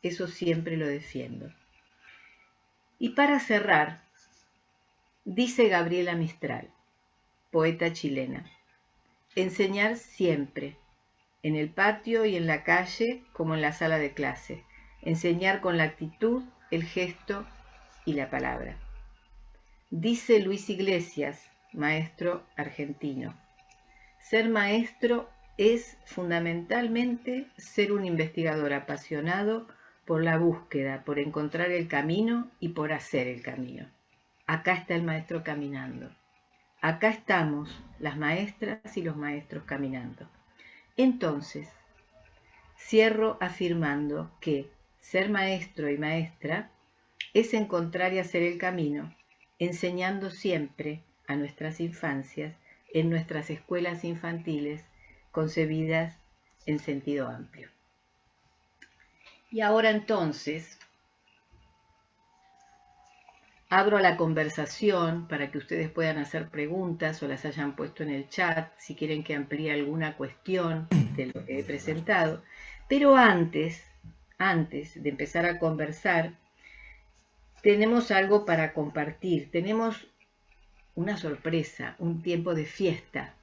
Eso siempre lo defiendo. Y para cerrar, dice Gabriela Mistral, poeta chilena, enseñar siempre, en el patio y en la calle como en la sala de clase, enseñar con la actitud, el gesto y la palabra. Dice Luis Iglesias, maestro argentino. Ser maestro es fundamentalmente ser un investigador apasionado por la búsqueda, por encontrar el camino y por hacer el camino. Acá está el maestro caminando. Acá estamos las maestras y los maestros caminando. Entonces, cierro afirmando que ser maestro y maestra es encontrar y hacer el camino, enseñando siempre a nuestras infancias en nuestras escuelas infantiles concebidas en sentido amplio. Y ahora entonces abro la conversación para que ustedes puedan hacer preguntas o las hayan puesto en el chat si quieren que amplíe alguna cuestión de lo que he presentado. Pero antes de empezar a conversar, tenemos algo para compartir. Tenemos una sorpresa, un tiempo de fiesta,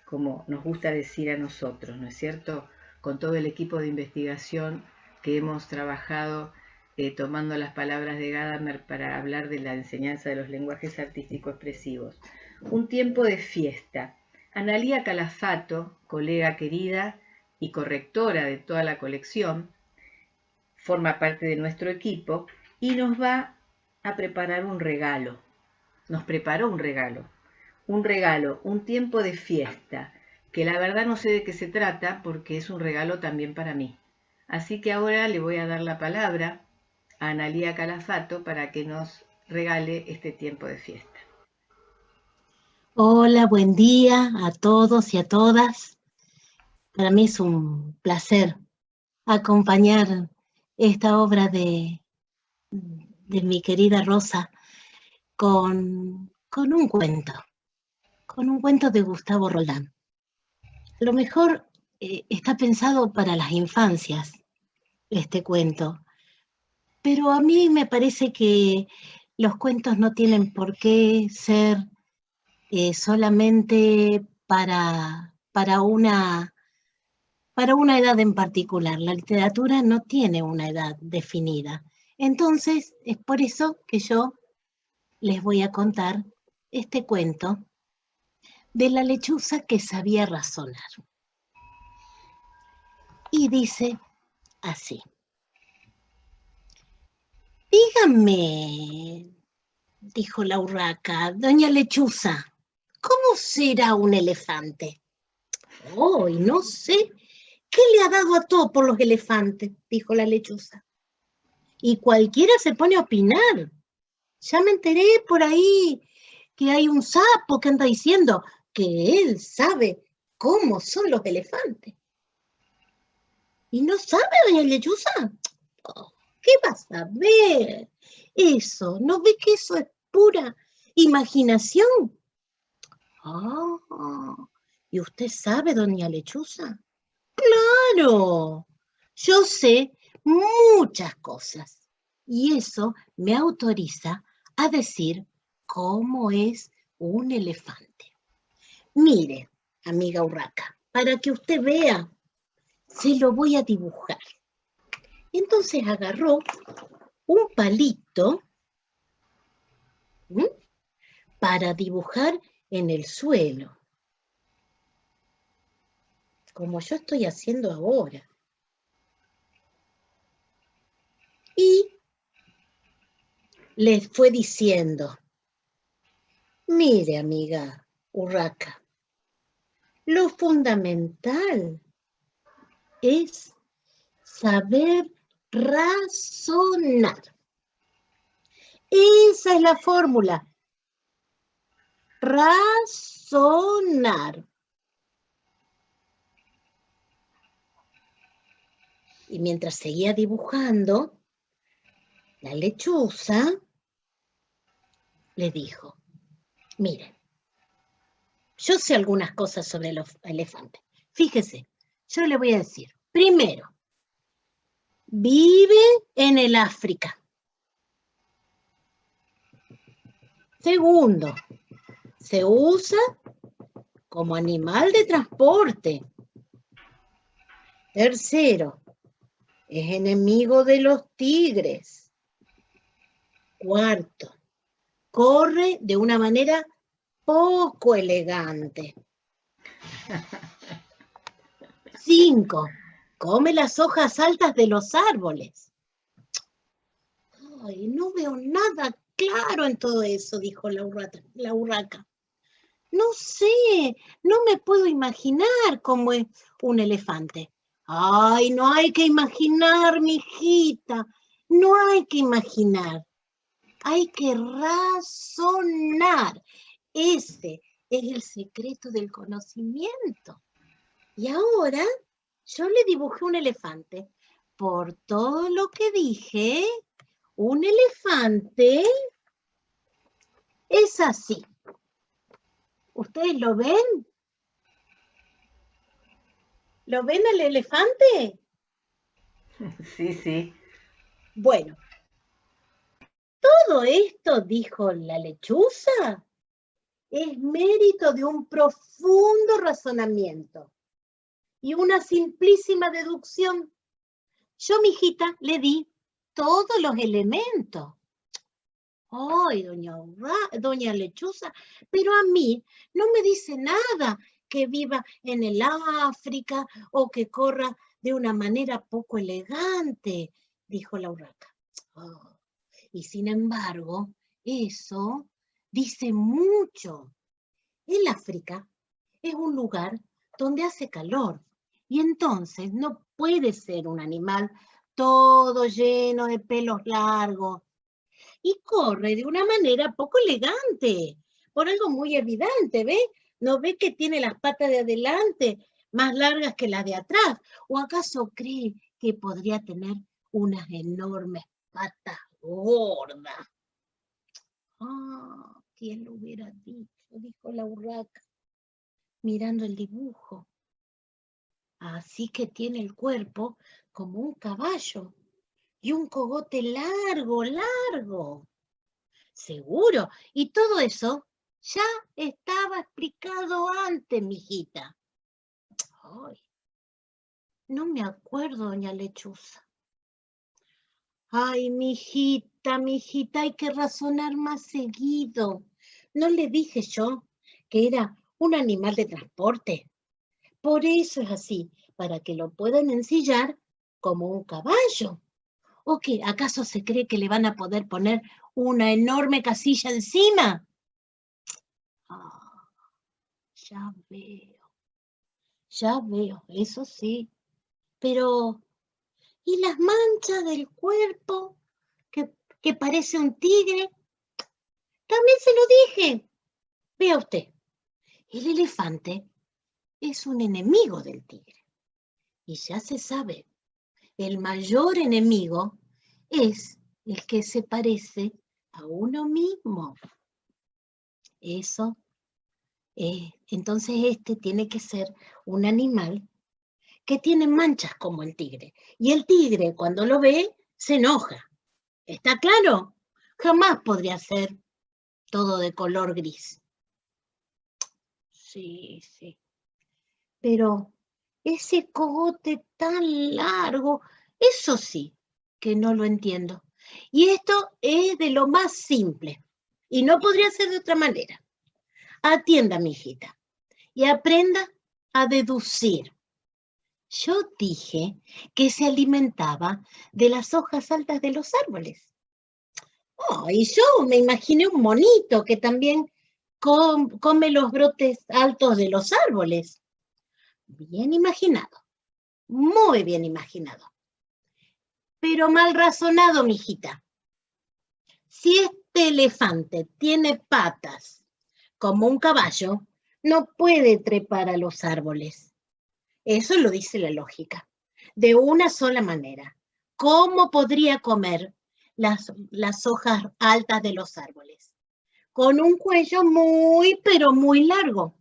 como nos gusta decir a nosotros, ¿no es cierto? Con todo el equipo de investigación que hemos trabajado tomando las palabras de Gadamer para hablar de la enseñanza de los lenguajes artístico-expresivos. Un tiempo de fiesta. Analía Calafato, colega querida y correctora de toda la colección, forma parte de nuestro equipo y nos va a preparar un regalo. Nos preparó un regalo, un tiempo de fiesta, que la verdad no sé de qué se trata porque es un regalo también para mí. Así que ahora le voy a dar la palabra a Analía Calafato para que nos regale este tiempo de fiesta. Hola, buen día a todos y a todas. Para mí es un placer acompañar esta obra de mi querida Rosa con un cuento de Gustavo Roldán. A lo mejor está pensado para las infancias este cuento, pero a mí me parece que los cuentos no tienen por qué ser solamente para una edad en particular. La literatura no tiene una edad definida. Entonces, es por eso que yo les voy a contar este cuento de la lechuza que sabía razonar. Y dice así: dígame, dijo la urraca, doña Lechuza, ¿cómo será un elefante? Oh, y no sé, ¿qué le ha dado a todo por los elefantes? Dijo la lechuza. Y cualquiera se pone a opinar. Ya me enteré por ahí que hay un sapo que anda diciendo que él sabe cómo son los elefantes. ¿Y no sabe, doña Lechuza? Oh, ¿qué vas a ver? Eso, ¿no ve que eso es pura imaginación? Oh, ¿y usted sabe, doña Lechuza? Claro, yo sé muchas cosas y eso me autoriza a decir cómo es un elefante. Mire, amiga urraca, para que usted vea, se lo voy a dibujar. Entonces agarró un palito para dibujar en el suelo, como yo estoy haciendo ahora. Y les fue diciendo: mire, amiga urraca, lo fundamental es saber razonar. Esa es la fórmula. Razonar. Y mientras seguía dibujando, la lechuza le dijo: mire, yo sé algunas cosas sobre los elefantes. Fíjese, yo le voy a decir. Primero, vive en el África. Segundo, se usa como animal de transporte. Tercero, es enemigo de los tigres. Cuarto, corre de una manera poco elegante. 5. Come las hojas altas de los árboles. Ay, no veo nada claro en todo eso, dijo la urraca. No sé, no me puedo imaginar cómo es un elefante. Ay, no hay que imaginar, mijita, no hay que imaginar. Hay que razonar. Ese es el secreto del conocimiento. Y ahora yo le dibujé un elefante. Por todo lo que dije, un elefante es así. ¿Ustedes lo ven? ¿Lo ven al elefante? Sí, sí. Bueno, todo esto, dijo la lechuza, es mérito de un profundo razonamiento y una simplísima deducción. Yo, mijita, le di todos los elementos. Ay, doña Lechuza, pero a mí no me dice nada que viva en el África o que corra de una manera poco elegante, dijo la urraca. Oh, y sin embargo, eso dice mucho. El África es un lugar donde hace calor y entonces no puede ser un animal todo lleno de pelos largos y corre de una manera poco elegante, por algo muy evidente, ¿ve? ¿No ve que tiene las patas de adelante más largas que las de atrás? ¿O acaso cree que podría tener unas enormes patas gordas? Ah, ¿quién lo hubiera dicho? Dijo la urraca, mirando el dibujo. Así que tiene el cuerpo como un caballo y un cogote largo, largo. Seguro, y todo eso ya estaba explicado antes, mijita. Ay, no me acuerdo, doña Lechuza. Ay, mijita, hay que razonar más seguido. ¿No le dije yo que era un animal de transporte? Por eso es así, para que lo puedan ensillar como un caballo. ¿O qué? ¿Acaso se cree que le van a poder poner una enorme casilla encima? Ah, ya veo, eso sí. Pero, ¿y las manchas del cuerpo que parece un tigre? También se lo dije. Vea usted, el elefante es un enemigo del tigre. Y ya se sabe, el mayor enemigo es el que se parece a uno mismo. Eso entonces este tiene que ser un animal que tiene manchas como el tigre. Y el tigre, cuando lo ve, se enoja. ¿Está claro? Jamás podría ser todo de color gris. Sí. Pero ese cogote tan largo, eso sí que no lo entiendo. Y esto es de lo más simple. Y no podría ser de otra manera. Atienda, mi hijita, y aprenda a deducir. Yo dije que se alimentaba de las hojas altas de los árboles. Oh, y yo me imaginé un monito que también come los brotes altos de los árboles. Bien imaginado, muy bien imaginado. Pero mal razonado, mijita. Si este elefante tiene patas como un caballo, no puede trepar a los árboles. Eso lo dice la lógica. De una sola manera. ¿Cómo podría comer las hojas altas de los árboles? Con un cuello muy, pero muy largo.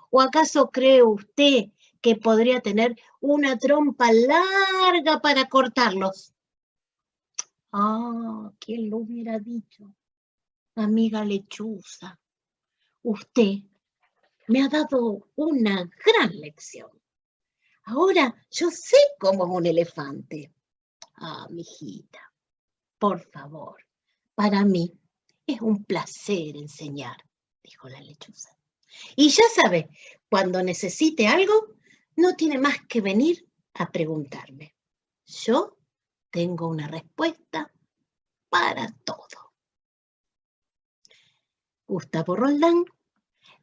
¿O acaso cree usted que podría tener una trompa larga para cortarlos? Ah, ¿quién lo hubiera dicho? Amiga lechuza, usted me ha dado una gran lección. Ahora yo sé cómo es un elefante. Ah, mijita, por favor, para mí es un placer enseñar. dijo la lechuza. Y ya sabe, cuando necesite algo, no tiene más que venir a preguntarme. Yo tengo una respuesta para todo. Gustavo Roldán,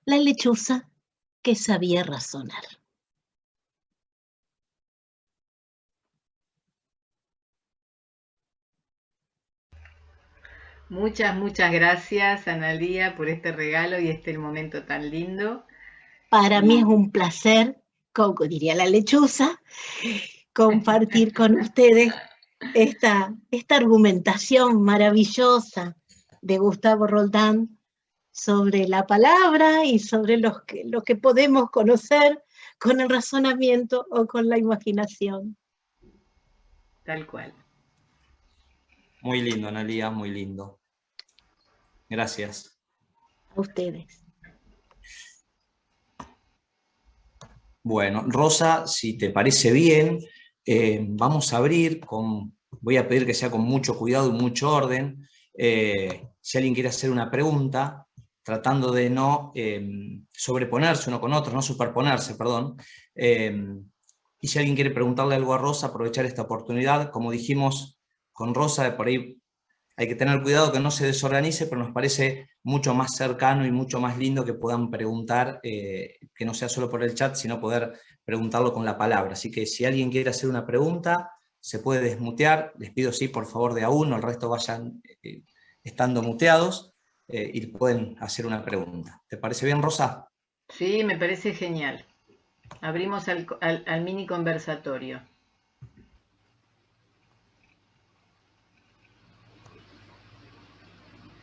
la lechuza que sabía razonar. Muchas gracias, Analía, por este regalo y este momento tan lindo. Para mí es un placer, como diría la lechuza, compartir con ustedes esta argumentación maravillosa de Gustavo Roldán sobre la palabra y sobre lo que podemos conocer con el razonamiento o con la imaginación. Tal cual. Muy lindo, Analía, muy lindo. Gracias. A ustedes. Bueno, Rosa, si te parece bien, vamos a abrir voy a pedir que sea con mucho cuidado y mucho orden. Si alguien quiere hacer una pregunta, tratando de no sobreponerse uno con otro, no superponerse, perdón. Y si alguien quiere preguntarle algo a Rosa, aprovechar esta oportunidad. Como dijimos con Rosa, por ahí hay que tener cuidado que no se desorganice, pero nos parece mucho más cercano y mucho más lindo que puedan preguntar, que no sea solo por el chat, sino poder preguntarlo con la palabra. Así que si alguien quiere hacer una pregunta, se puede desmutear. Les pido sí, por favor, de a uno, el resto vayan estando muteados y pueden hacer una pregunta. ¿Te parece bien, Rosa? Sí, me parece genial. Abrimos al mini conversatorio.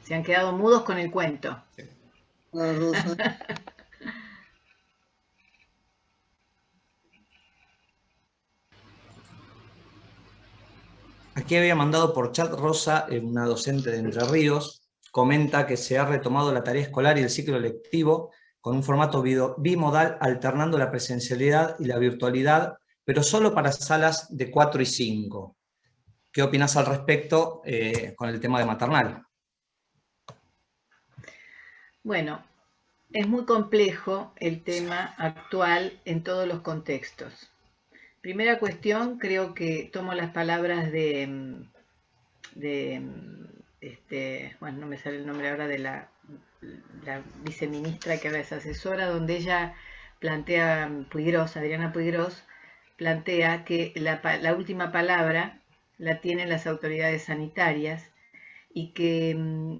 Se han quedado mudos con el cuento. Sí. Hola, Rosa. Aquí había mandado por chat Rosa, una docente de Entre Ríos, comenta que se ha retomado la tarea escolar y el ciclo lectivo con un formato bimodal alternando la presencialidad y la virtualidad, pero solo para salas de 4 y 5. ¿Qué opinas al respecto con el tema de maternal? Bueno, es muy complejo el tema actual en todos los contextos. Primera cuestión, creo que tomo las palabras bueno, no me sale el nombre ahora de la viceministra que ahora es asesora, donde ella plantea, Adriana Puigros, plantea que la última palabra la tienen las autoridades sanitarias y que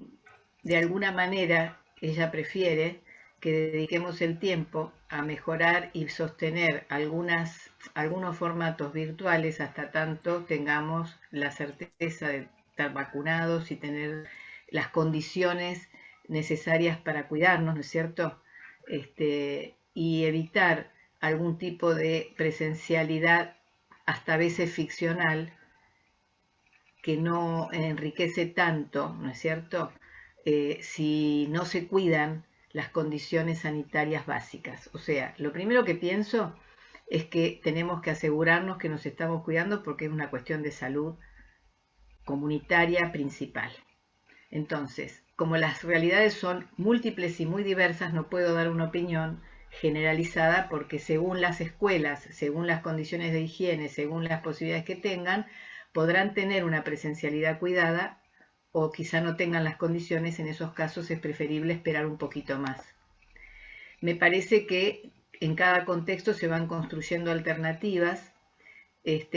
de alguna manera ella prefiere que dediquemos el tiempo a mejorar y sostener algunos formatos virtuales hasta tanto tengamos la certeza de estar vacunados y tener las condiciones necesarias para cuidarnos, ¿no es cierto? Y evitar algún tipo de presencialidad hasta a veces ficcional que no enriquece tanto, ¿no es cierto? Si no se cuidan las condiciones sanitarias básicas. O sea, lo primero que pienso es que tenemos que asegurarnos que nos estamos cuidando porque es una cuestión de salud comunitaria principal. Entonces, como las realidades son múltiples y muy diversas, no puedo dar una opinión generalizada porque según las escuelas, según las condiciones de higiene, según las posibilidades que tengan, podrán tener una presencialidad cuidada o quizá no tengan las condiciones. En esos casos es preferible esperar un poquito más. Me parece que en cada contexto se van construyendo alternativas.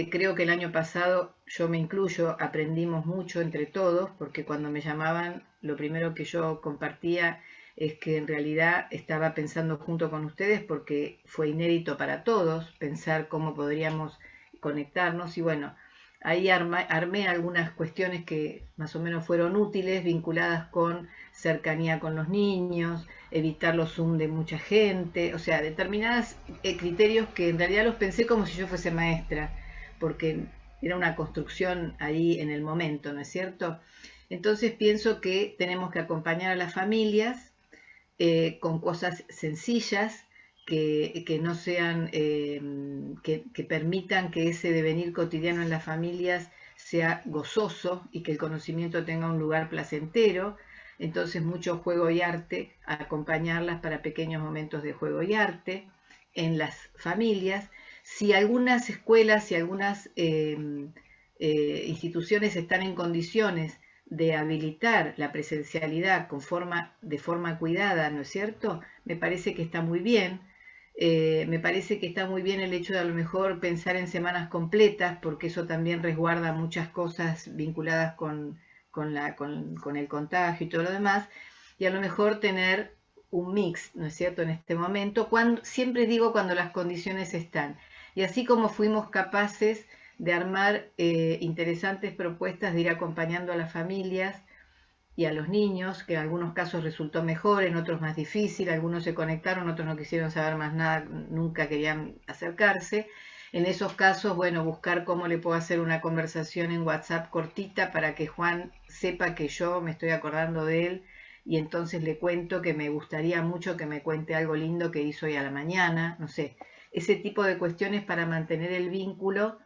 Creo que el año pasado, yo me incluyo, aprendimos mucho entre todos, porque cuando me llamaban, lo primero que yo compartía es que en realidad estaba pensando junto con ustedes porque fue inédito para todos pensar cómo podríamos conectarnos y bueno, ahí armé algunas cuestiones que más o menos fueron útiles, vinculadas con cercanía con los niños, evitar los Zoom de mucha gente, o sea, determinados criterios que en realidad los pensé como si yo fuese maestra, porque era una construcción ahí en el momento, ¿no es cierto? Entonces pienso que tenemos que acompañar a las familias con cosas sencillas, que no sean, que permitan que ese devenir cotidiano en las familias sea gozoso y que el conocimiento tenga un lugar placentero, entonces mucho juego y arte, acompañarlas para pequeños momentos de juego y arte en las familias. Si algunas escuelas y algunas instituciones están en condiciones de habilitar la presencialidad de forma cuidada, ¿no es cierto? Me parece que está muy bien. Me parece que está muy bien el hecho de a lo mejor pensar en semanas completas, porque eso también resguarda muchas cosas vinculadas con el contagio y todo lo demás, y a lo mejor tener un mix, ¿no es cierto?, en este momento, siempre digo cuando las condiciones están. Y así como fuimos capaces de armar interesantes propuestas de ir acompañando a las familias y a los niños, que en algunos casos resultó mejor, en otros más difícil, algunos se conectaron, otros no quisieron saber más nada, nunca querían acercarse. En esos casos, bueno, buscar cómo le puedo hacer una conversación en WhatsApp cortita para que Juan sepa que yo me estoy acordando de él y entonces le cuento que me gustaría mucho que me cuente algo lindo que hizo hoy a la mañana, no sé, ese tipo de cuestiones para mantener el vínculo.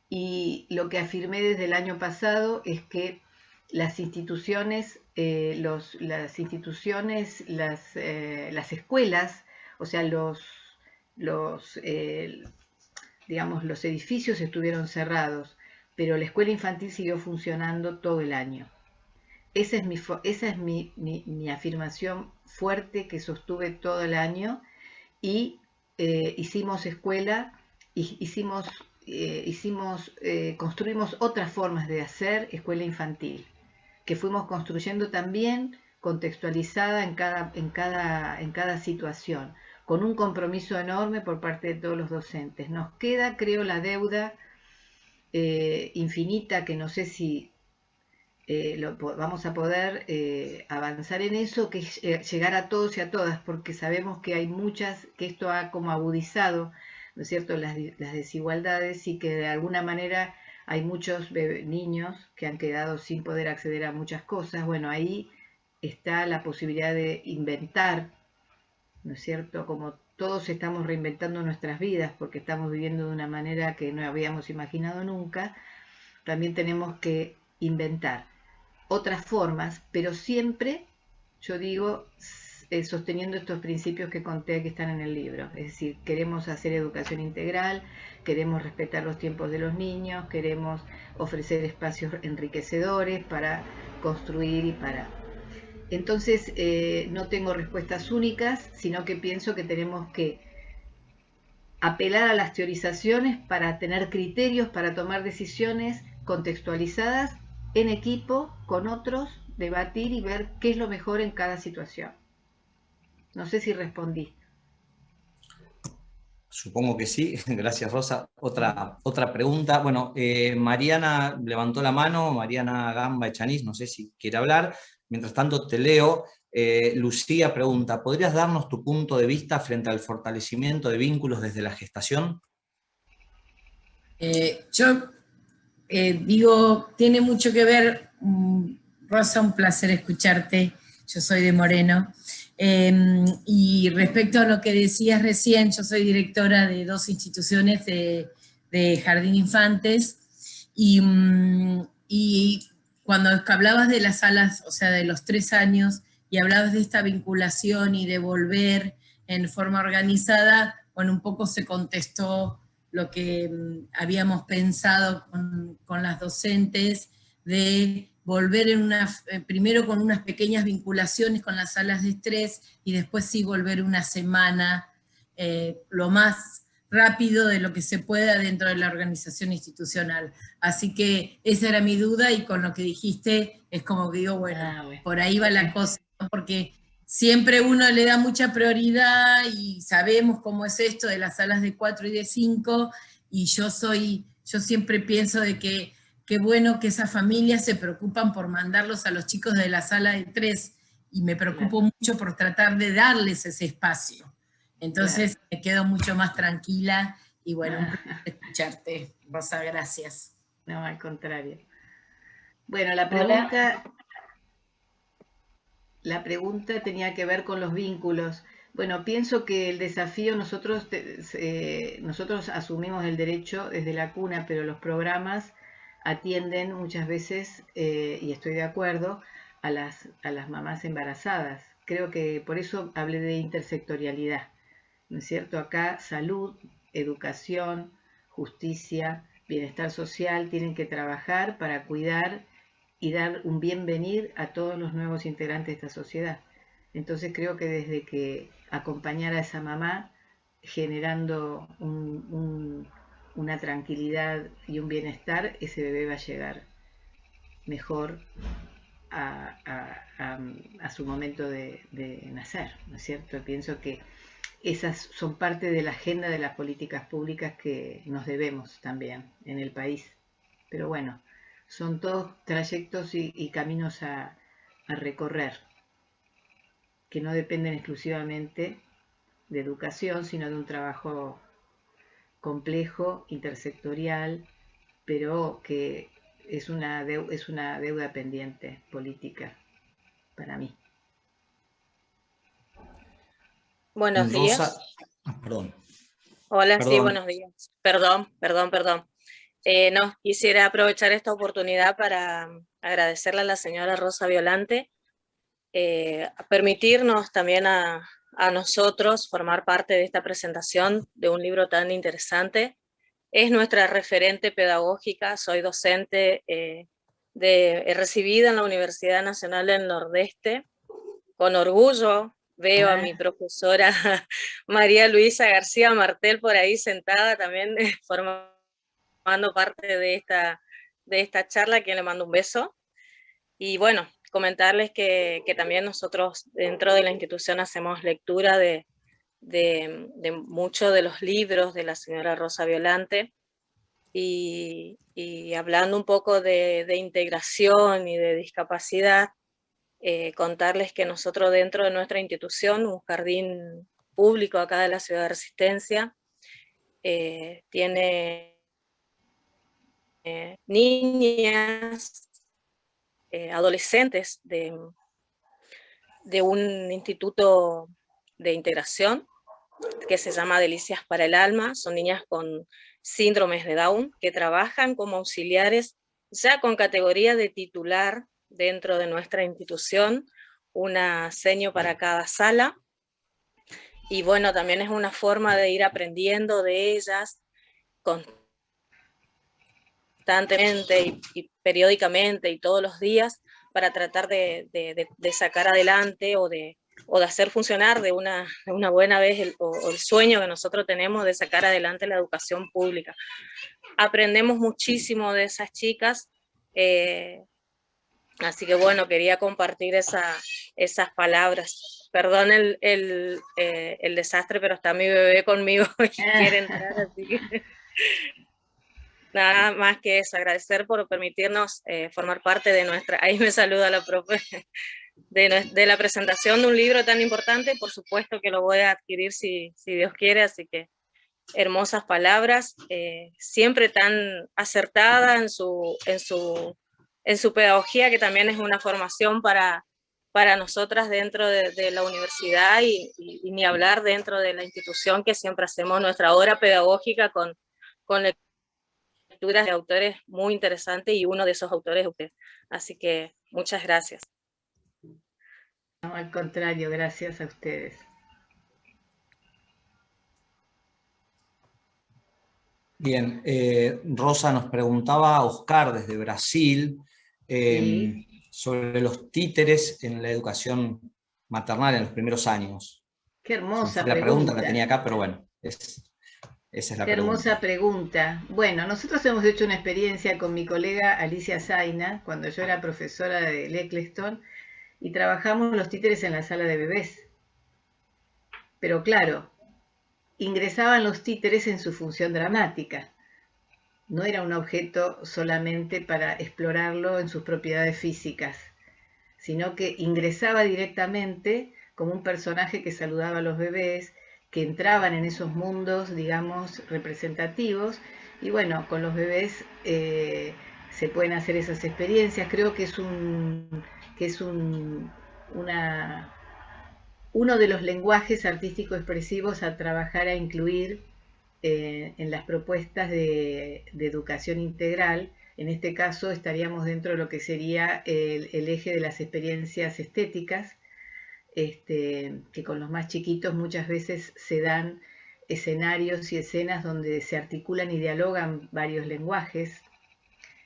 Y lo que afirmé desde el año pasado es que las instituciones, las escuelas, o sea, digamos, los edificios estuvieron cerrados, pero la escuela infantil siguió funcionando todo el año. Esa es mi afirmación fuerte que sostuve todo el año y hicimos escuela, construimos otras formas de hacer escuela infantil, que fuimos construyendo también contextualizada en cada situación, con un compromiso enorme por parte de todos los docentes. Nos queda, creo, la deuda infinita, que no sé si vamos a poder avanzar en eso, que es llegar a todos y a todas, porque sabemos que hay muchas, que esto ha como agudizado, ¿no es cierto?, las desigualdades, y que de alguna manera hay muchos niños que han quedado sin poder acceder a muchas cosas. Bueno, ahí está la posibilidad de inventar, ¿no es cierto?, como todos estamos reinventando nuestras vidas porque estamos viviendo de una manera que no habíamos imaginado nunca, también tenemos que inventar otras formas, pero siempre, yo digo, sosteniendo estos principios que conté que están en el libro. Es decir, queremos hacer educación integral, queremos respetar los tiempos de los niños, queremos ofrecer espacios enriquecedores para construir y para... Entonces, no tengo respuestas únicas, sino que pienso que tenemos que apelar a las teorizaciones para tener criterios, para tomar decisiones contextualizadas en equipo, con otros, debatir y ver qué es lo mejor en cada situación. No sé si respondí. Supongo que sí. Gracias, Rosa. Otra pregunta. Bueno, Mariana levantó la mano, Mariana Gamba Echaniz, no sé si quiere hablar. Mientras tanto te leo. Lucía pregunta, ¿podrías darnos tu punto de vista frente al fortalecimiento de vínculos desde la gestación? Yo digo, tiene mucho que ver, Rosa, un placer escucharte, yo soy de Moreno, y respecto a lo que decías recién, yo soy directora de 2 instituciones de jardín infantes, y cuando hablabas de las salas, o sea, de los 3 años, y hablabas de esta vinculación y de volver en forma organizada, bueno, un poco se contestó lo que habíamos pensado con las docentes, de volver primero con unas pequeñas vinculaciones con las salas de estrés, y después sí volver una semana lo más rápido de lo que se pueda dentro de la organización institucional. Así que esa era mi duda, y con lo que dijiste es como que digo, bueno, por ahí va la cosa, ¿no? Porque siempre uno le da mucha prioridad y sabemos cómo es esto de las salas de 4 y de 5, y yo siempre pienso de que qué bueno que esas familias se preocupan por mandarlos a los chicos de la sala de 3, y me preocupo mucho por tratar de darles ese espacio. Entonces me quedo mucho más tranquila, y bueno, un placer escucharte, Rosa, gracias. No, al contrario. Bueno, la pregunta tenía que ver con los vínculos. Bueno, pienso que el desafío, nosotros asumimos el derecho desde la cuna, pero los programas atienden muchas veces, y estoy de acuerdo, a las mamás embarazadas. Creo que por eso hablé de intersectorialidad, ¿no es cierto? Acá salud, educación, justicia, bienestar social tienen que trabajar para cuidar y dar un bienvenir a todos los nuevos integrantes de esta sociedad. Entonces creo que desde que acompañar a esa mamá generando una tranquilidad y un bienestar, ese bebé va a llegar mejor a su momento de nacer, ¿no es cierto? Pienso que esas son parte de la agenda de las políticas públicas que nos debemos también en el país. Pero bueno, son todos trayectos y caminos a recorrer, que no dependen exclusivamente de educación, sino de un trabajo complejo, intersectorial, pero que es una deuda pendiente política para mí. Buenos días. Rosa, perdón. Hola, sí, Perdón. buenos días. Perdón. No, quisiera aprovechar esta oportunidad para agradecerle a la señora Rosa Violante, permitirnos también a nosotros formar parte de esta presentación de un libro tan interesante. Es nuestra referente pedagógica, soy docente recibida en la Universidad Nacional del Nordeste. Con orgullo veo a mi profesora María Luisa García Martel por ahí sentada también formando parte de esta charla, a quien le mando un beso. Y bueno, comentarles que también nosotros dentro de la institución hacemos lectura de muchos de los libros de la señora Rosa Violante, y hablando un poco de integración y de discapacidad, contarles que nosotros dentro de nuestra institución, un jardín público acá de la ciudad de Resistencia, tiene niñas, adolescentes de un instituto de integración que se llama Delicias para el Alma. Son niñas con síndromes de Down que trabajan como auxiliares ya con categoría de titular dentro de nuestra institución, una seño para cada sala. Y bueno, también es una forma de ir aprendiendo de ellas constantemente y periódicamente y todos los días, para tratar de sacar adelante o de hacer funcionar de una buena vez el sueño que nosotros tenemos de sacar adelante la educación pública. Aprendemos muchísimo de esas chicas, así que bueno, quería compartir esas palabras. Perdón el desastre, pero está mi bebé conmigo y quiere entrar, así que nada más que eso, agradecer por permitirnos formar parte de nuestra, ahí me saluda la profe, de la presentación de un libro tan importante. Por supuesto que lo voy a adquirir si Dios quiere, así que hermosas palabras, siempre tan acertada en su pedagogía, que también es una formación para nosotras dentro de la universidad, y ni hablar dentro de la institución, que siempre hacemos nuestra obra pedagógica con lecturas de autores muy interesantes, y uno de esos autores es usted. Así que muchas gracias. No, al contrario, gracias a ustedes. Bien, Rosa, nos preguntaba Oscar desde Brasil Sí. sobre los títeres en la educación maternal en los primeros años. Qué hermosa La pregunta la tenía acá, pero bueno, esa es la pregunta. Qué hermosa pregunta. Bueno, nosotros hemos hecho una experiencia con mi colega Alicia Zaina, cuando yo era profesora de Eccleston, y trabajamos los títeres en la sala de bebés. Pero claro, ingresaban los títeres en su función dramática. No era un objeto solamente para explorarlo en sus propiedades físicas, sino que ingresaba directamente como un personaje que saludaba a los bebés, que entraban en esos mundos, digamos, representativos. Y bueno, con los bebés se pueden hacer esas experiencias. Creo que es uno de los lenguajes artístico expresivos a trabajar, a incluir en las propuestas de educación integral, En este caso estaríamos dentro de lo que sería el eje de las experiencias estéticas, que con los más chiquitos muchas veces se dan escenarios y escenas donde se articulan y dialogan varios lenguajes,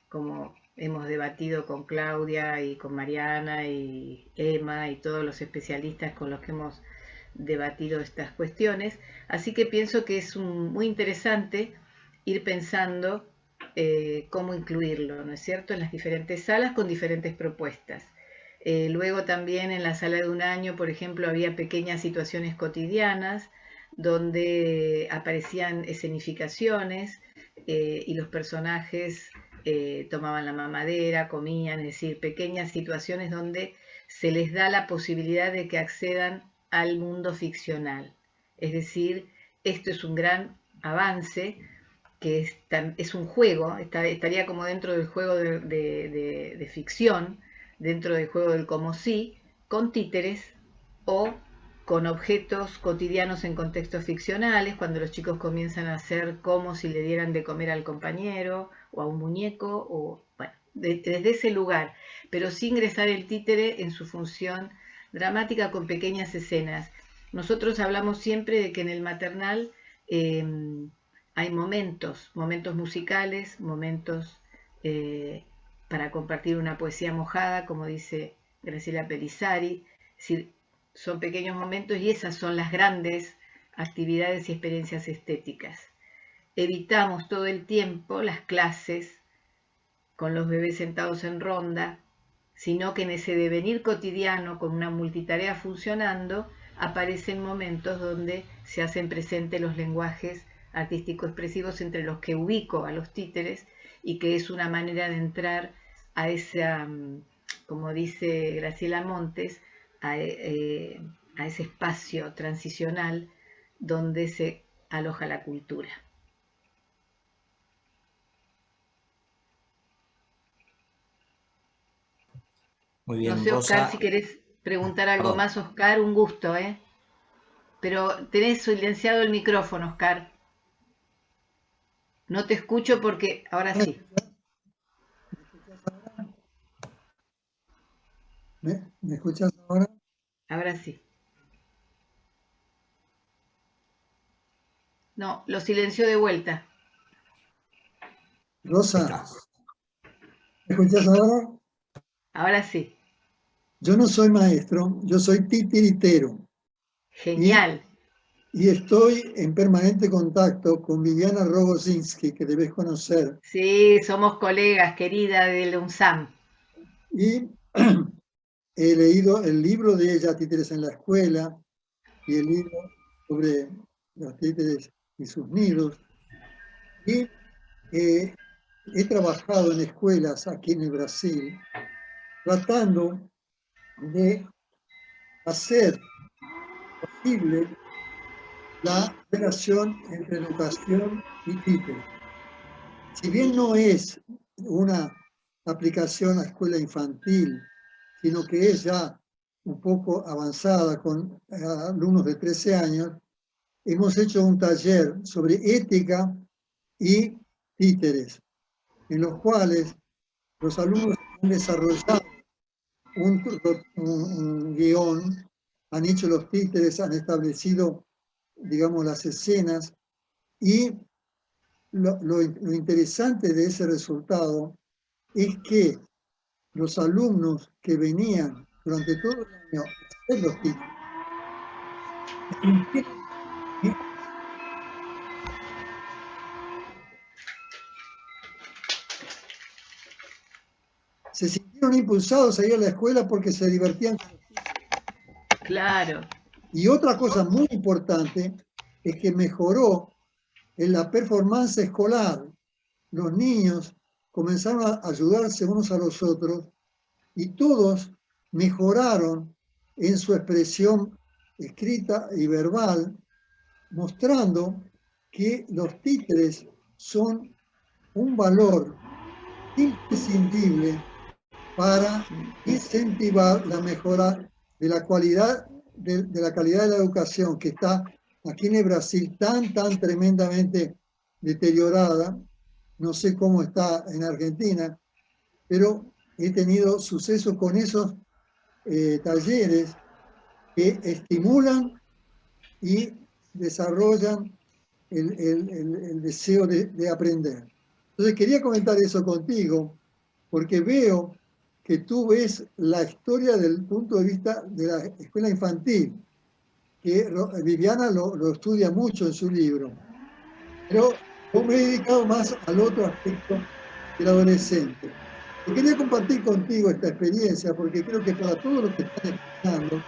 como hemos debatido con Claudia y con Mariana y Emma y todos los especialistas con los que hemos debatido estas cuestiones. Así que pienso que es muy interesante ir pensando cómo incluirlo, ¿no es cierto?, en las diferentes salas con diferentes propuestas. Luego también en la sala de un año, por ejemplo, había pequeñas situaciones cotidianas donde aparecían escenificaciones y los personajes tomaban la mamadera, comían, es decir, pequeñas situaciones donde se les da la posibilidad de que accedan al mundo ficcional. Es decir, esto es un gran avance, que es un juego, estaría como dentro del juego de ficción, dentro del juego del como sí, con títeres o con objetos cotidianos en contextos ficcionales, cuando los chicos comienzan a hacer como si le dieran de comer al compañero o a un muñeco, o bueno, desde ese lugar, pero sin ingresar el títere en su función dramática con pequeñas escenas. Nosotros hablamos siempre de que en el maternal hay momentos musicales, momentos para compartir una poesía mojada, como dice Graciela Pellizzari. Es decir, son pequeños momentos y esas son las grandes actividades y experiencias estéticas. Evitamos todo el tiempo las clases con los bebés sentados en ronda, sino que en ese devenir cotidiano, con una multitarea funcionando, aparecen momentos donde se hacen presentes los lenguajes artístico-expresivos, entre los que ubico a los títeres, y que es una manera de entrar a esa, como dice Graciela Montes, a ese espacio transicional donde se aloja la cultura. Muy bien, no sé, Rosa. Oscar, si querés preguntar algo Perdón. más, Oscar, un gusto, ¿eh? Pero tenés silenciado el micrófono, Oscar. No te escucho porque ahora sí. ¿Me escuchas ahora? Ahora sí. No, lo silenció de vuelta. Rosa, ¿me escuchas ahora? Ahora sí. Yo no soy maestro, yo soy titiritero. Genial. Y estoy en permanente contacto con Viviana Rogozinski, que debes conocer. Sí, somos colegas, querida, del UNSAM. Y he leído el libro de ella, Títeres en la Escuela, y el libro sobre los títeres y sus nidos. Y he trabajado en escuelas aquí en el Brasil, tratando de hacer posible la relación entre educación y títeres. Si bien no es una aplicación a escuela infantil, sino que es ya un poco avanzada con alumnos de 13 años, hemos hecho un taller sobre ética y títeres, en los cuales los alumnos han desarrollado un guión, han hecho los títeres, han establecido, digamos, las escenas, y lo interesante de ese resultado es que los alumnos que venían durante todo el año a hacer los títeres se sintieron impulsados a ir a la escuela porque se divertían. Claro. Y otra cosa muy importante es que mejoró en la performance escolar. Los niños comenzaron a ayudarse unos a los otros y todos mejoraron en su expresión escrita y verbal, mostrando que los títeres son un valor imprescindible para incentivar la mejora de la calidad de la educación, que está aquí en el Brasil tan tremendamente deteriorada, no sé cómo está en Argentina, pero he tenido suceso con esos talleres que estimulan y desarrollan el deseo de aprender. Entonces quería comentar eso contigo, porque veo que tú ves la historia desde el punto de vista de la escuela infantil, que Viviana lo estudia mucho en su libro, pero yo me he dedicado más al otro aspecto del adolescente. Y quería compartir contigo esta experiencia, porque creo que para todos los que están escuchando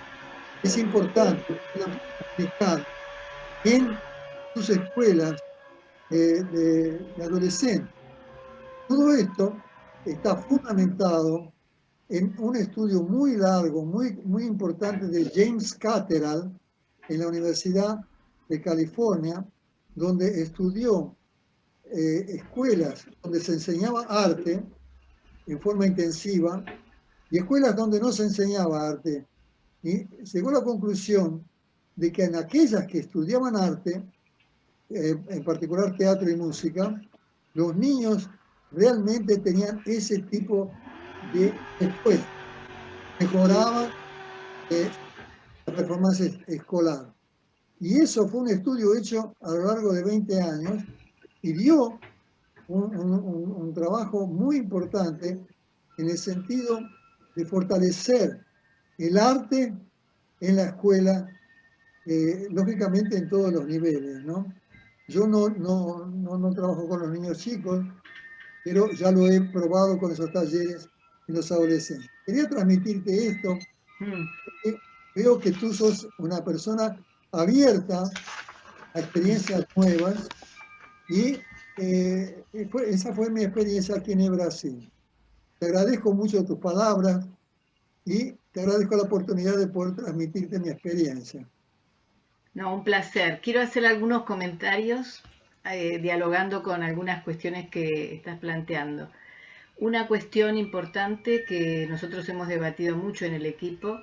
es importante que puedan aplicar en sus escuelas de adolescentes. Todo esto está fundamentado en un estudio muy largo, muy importante de James Catterall en la Universidad de California, donde estudió escuelas donde se enseñaba arte en forma intensiva y escuelas donde no se enseñaba arte. Y llegó a la conclusión de que en aquellas que estudiaban arte, en particular teatro y música, los niños realmente tenían ese tipo de respuesta, mejoraban la performance escolar. Y eso fue un estudio hecho a lo largo de 20 años y dio un trabajo muy importante en el sentido de fortalecer el arte en la escuela, lógicamente en todos los niveles, ¿no? Yo no trabajo con los niños chicos, pero ya lo he probado con esos talleres en los adolescentes. Quería transmitirte esto, porque veo que tú sos una persona abierta a experiencias nuevas y esa fue mi experiencia aquí en el Brasil. Te agradezco mucho tus palabras y te agradezco la oportunidad de poder transmitirte mi experiencia. No, un placer. Quiero hacer algunos comentarios dialogando con algunas cuestiones que estás planteando. Una cuestión importante que nosotros hemos debatido mucho en el equipo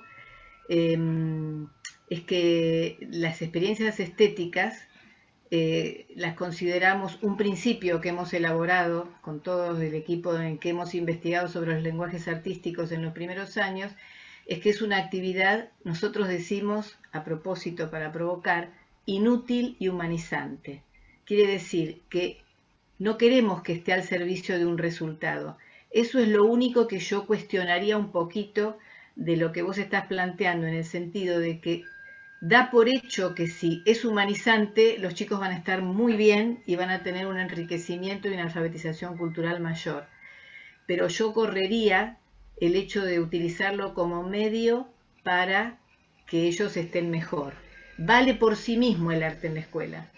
es que las experiencias estéticas las consideramos un principio que hemos elaborado con todo el equipo en que hemos investigado sobre los lenguajes artísticos en los primeros años, es que es una actividad, nosotros decimos, a propósito, para provocar, inútil y humanizante. Quiere decir que no queremos que esté al servicio de un resultado. Eso es lo único que yo cuestionaría un poquito de lo que vos estás planteando, en el sentido de que da por hecho que si es humanizante, los chicos van a estar muy bien y van a tener un enriquecimiento y una alfabetización cultural mayor. Pero yo correría el hecho de utilizarlo como medio para que ellos estén mejor. Vale por sí mismo el arte en la escuela,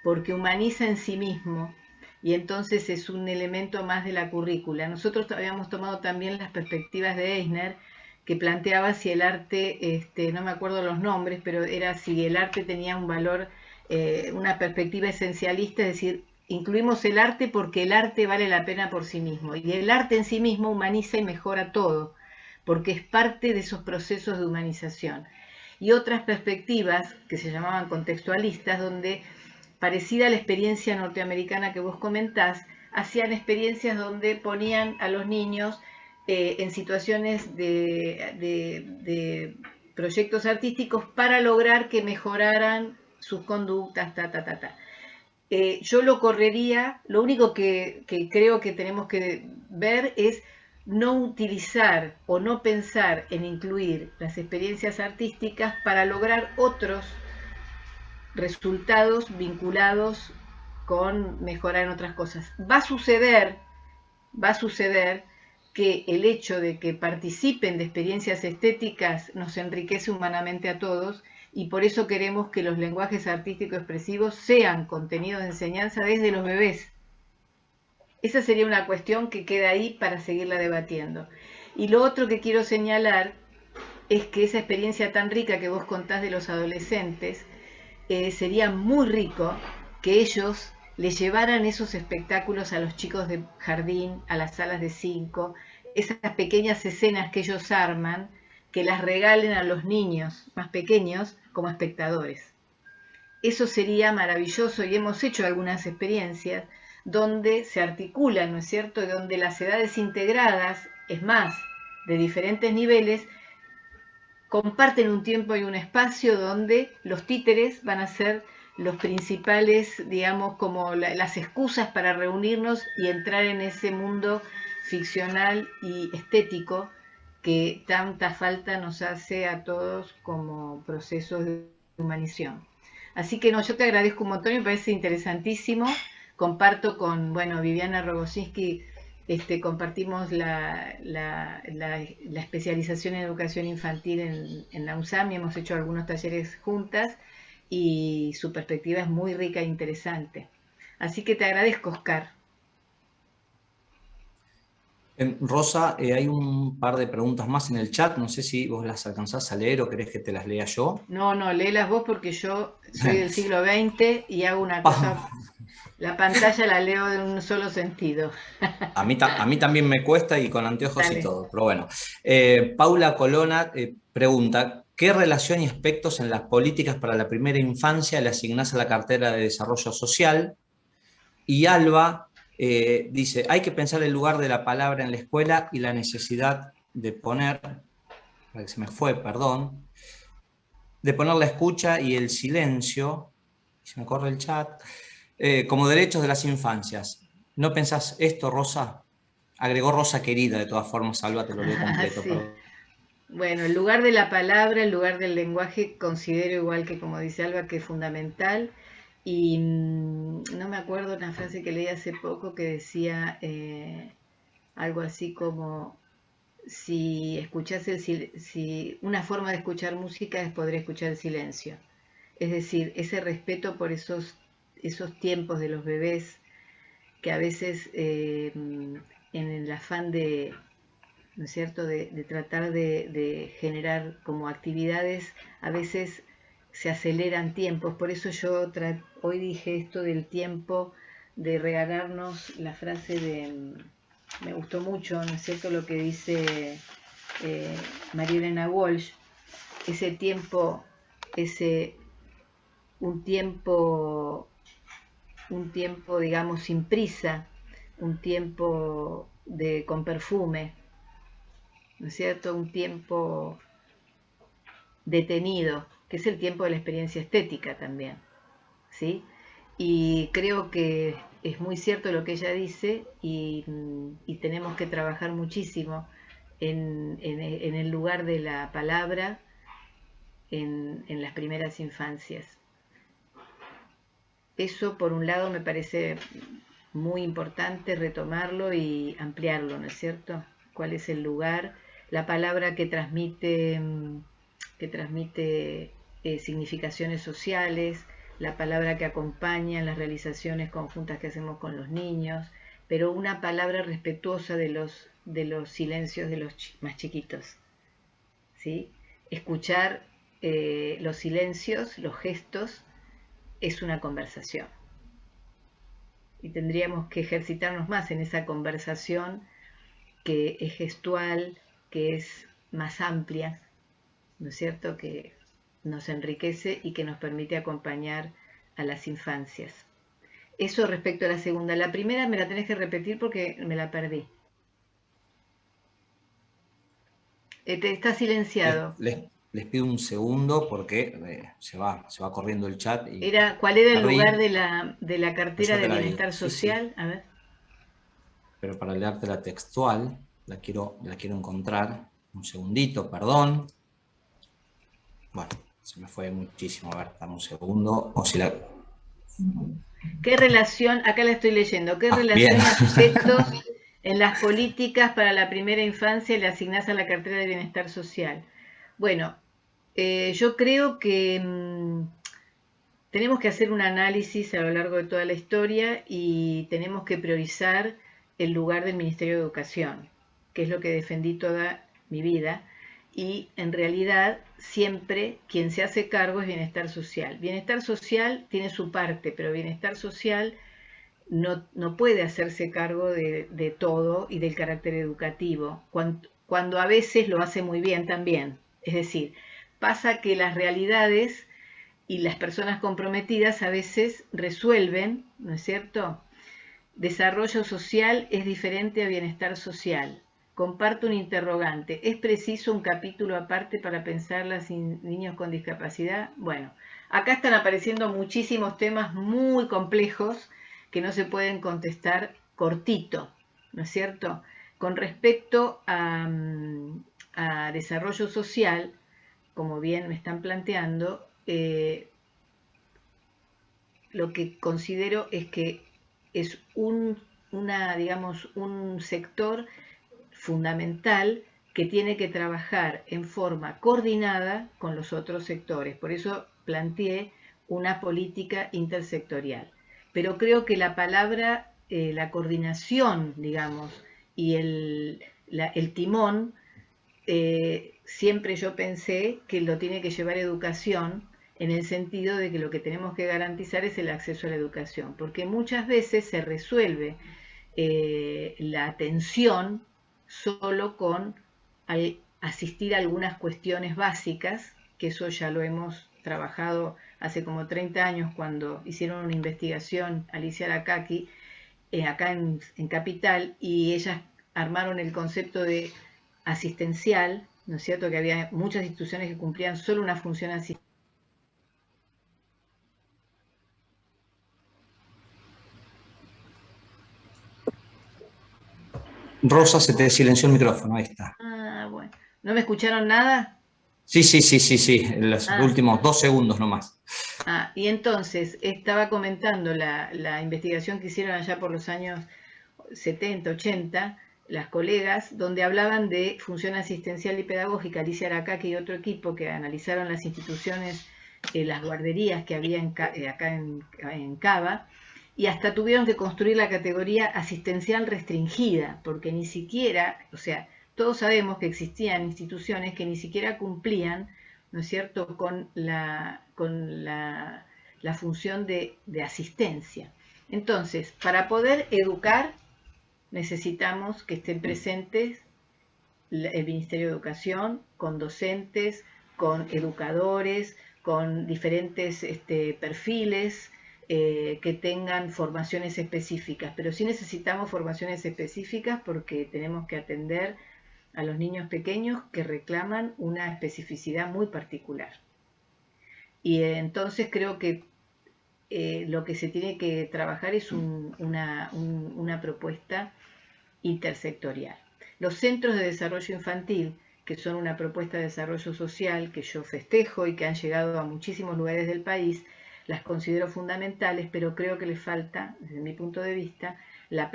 porque humaniza en sí mismo y entonces es un elemento más de la currícula. Nosotros habíamos tomado también las perspectivas de Eisner, que planteaba si el arte, no me acuerdo los nombres, pero era si el arte tenía un valor, una perspectiva esencialista, es decir, incluimos el arte porque el arte vale la pena por sí mismo. Y el arte en sí mismo humaniza y mejora todo, porque es parte de esos procesos de humanización. Y otras perspectivas que se llamaban contextualistas, donde, parecida a la experiencia norteamericana que vos comentás, hacían experiencias donde ponían a los niños en situaciones de proyectos artísticos para lograr que mejoraran sus conductas, yo lo correría, lo único que creo que tenemos que ver es no utilizar o no pensar en incluir las experiencias artísticas para lograr otros resultados vinculados con mejorar en otras cosas. Va a suceder que el hecho de que participen de experiencias estéticas nos enriquece humanamente a todos, y por eso queremos que los lenguajes artísticos expresivos sean contenidos de enseñanza desde los bebés. Esa sería una cuestión que queda ahí para seguirla debatiendo. Y lo otro que quiero señalar es que esa experiencia tan rica que vos contás de los adolescentes, sería muy rico que ellos le llevaran esos espectáculos a los chicos de jardín, a las salas de 5, esas pequeñas escenas que ellos arman, que las regalen a los niños más pequeños como espectadores. Eso sería maravilloso y hemos hecho algunas experiencias donde se articulan, ¿no es cierto?, donde las edades integradas, es más, de diferentes niveles, comparten un tiempo y un espacio donde los títeres van a ser los principales, digamos, como las excusas para reunirnos y entrar en ese mundo ficcional y estético que tanta falta nos hace a todos como procesos de humanización. Así que no, yo te agradezco un montón, me parece interesantísimo. Comparto con, bueno, Viviana Rogosinski, compartimos la especialización en educación infantil en la UNSAM y hemos hecho algunos talleres juntas y su perspectiva es muy rica e interesante. Así que te agradezco, Oscar. Rosa, hay un par de preguntas más en el chat, no sé si vos las alcanzás a leer o querés que te las lea yo. No, léelas vos porque yo soy del siglo XX y hago una cosa, la pantalla la leo de un solo sentido. A mí también me cuesta y con anteojos Dale. y todo, pero bueno. Paula Colonna pregunta, ¿qué relación y aspectos en las políticas para la primera infancia le asignás a la cartera de desarrollo social? Y Alba dice, hay que pensar el lugar de la palabra en la escuela y la necesidad de poner, se me fue, perdón, de poner la escucha y el silencio, se me corre el chat, como derechos de las infancias. ¿No pensás esto, Rosa? Agregó Rosa querida, de todas formas, Alba, te lo leo completo. Sí. Bueno, el lugar de la palabra, el lugar del lenguaje, considero igual que como dice Alba, que es fundamental. Y no me acuerdo una frase que leí hace poco que decía algo así como, si una forma de escuchar música es poder escuchar el silencio. Es decir, ese respeto por esos tiempos de los bebés que a veces en el afán de, ¿no es cierto?, de tratar de generar como actividades, a veces se aceleran tiempos. Por eso yo hoy dije esto del tiempo, de regalarnos la frase de, me gustó mucho, ¿no es cierto?, lo que dice María Elena Walsh, ese tiempo, un tiempo, digamos, sin prisa, un tiempo con perfume, ¿no es cierto?, un tiempo detenido, que es el tiempo de la experiencia estética también, ¿sí? Y creo que es muy cierto lo que ella dice y tenemos que trabajar muchísimo en el lugar de la palabra en las primeras infancias. Eso, por un lado, me parece muy importante retomarlo y ampliarlo, ¿no es cierto? ¿Cuál es el lugar? La palabra que transmite significaciones sociales, la palabra que acompaña en las realizaciones conjuntas que hacemos con los niños, pero una palabra respetuosa de los silencios de los más chiquitos, ¿sí? Escuchar los silencios, los gestos, es una conversación. Y tendríamos que ejercitarnos más en esa conversación que es gestual, que es más amplia, ¿no es cierto?, que nos enriquece y que nos permite acompañar a las infancias. Eso respecto a la segunda. La primera me la tenés que repetir porque me la perdí. Está silenciado. Les pido un segundo porque se va corriendo el chat. Y ¿Cuál era el lugar de la cartera de bienestar social? Sí. A ver. Pero para leerte la textual, la quiero encontrar. Un segundito, perdón. Bueno, se me fue muchísimo. A ver, dame un segundo. O si ¿Qué relación, acá la estoy leyendo, qué relación y aspectos en las políticas para la primera infancia le asignás a la cartera de bienestar social? Bueno, yo creo que tenemos que hacer un análisis a lo largo de toda la historia y tenemos que priorizar el lugar del Ministerio de Educación, que es lo que defendí toda mi vida, y en realidad siempre quien se hace cargo es bienestar social. Bienestar social tiene su parte, pero bienestar social no puede hacerse cargo de todo y del carácter educativo, cuando a veces lo hace muy bien también. Es decir, pasa que las realidades y las personas comprometidas a veces resuelven, ¿no es cierto?, Desarrollo social es diferente a bienestar social. Comparto un interrogante. ¿Es preciso un capítulo aparte para pensar los niños con discapacidad? Bueno, acá están apareciendo muchísimos temas muy complejos que no se pueden contestar cortito, ¿no es cierto? Con respecto a desarrollo social, como bien me están planteando, lo que considero es que es un sector fundamental que tiene que trabajar en forma coordinada con los otros sectores. Por eso planteé una política intersectorial. Pero creo que la palabra, la coordinación, digamos, y el timón, siempre yo pensé que lo tiene que llevar educación, en el sentido de que lo que tenemos que garantizar es el acceso a la educación, porque muchas veces se resuelve la atención solo con asistir a algunas cuestiones básicas, que eso ya lo hemos trabajado hace como 30 años cuando hicieron una investigación Alicia Aracaki acá en Capital, y ellas armaron el concepto de asistencial, ¿no es cierto? Que había muchas instituciones que cumplían solo una función asistencial. Rosa, se te silenció el micrófono, ahí está. Ah, bueno. ¿No me escucharon nada? Sí, en los últimos 2 segundos nomás. Y entonces estaba comentando la investigación que hicieron allá por los años 70, 80, las colegas, donde hablaban de función asistencial y pedagógica. Alicia Aracaki y otro equipo que analizaron las instituciones, las guarderías que había acá en Cava, y hasta tuvieron que construir la categoría asistencial restringida, porque ni siquiera, o sea, todos sabemos que existían instituciones que ni siquiera cumplían, ¿no es cierto?, con la función de asistencia. Entonces, para poder educar, necesitamos que estén presentes el Ministerio de Educación, con docentes, con educadores, con diferentes perfiles, que tengan formaciones específicas, pero sí necesitamos formaciones específicas porque tenemos que atender a los niños pequeños que reclaman una especificidad muy particular. Y entonces creo que lo que se tiene que trabajar es una propuesta intersectorial. Los centros de desarrollo infantil, que son una propuesta de desarrollo social que yo festejo y que han llegado a muchísimos lugares del país, las considero fundamentales, pero creo que les falta, desde mi punto de vista, la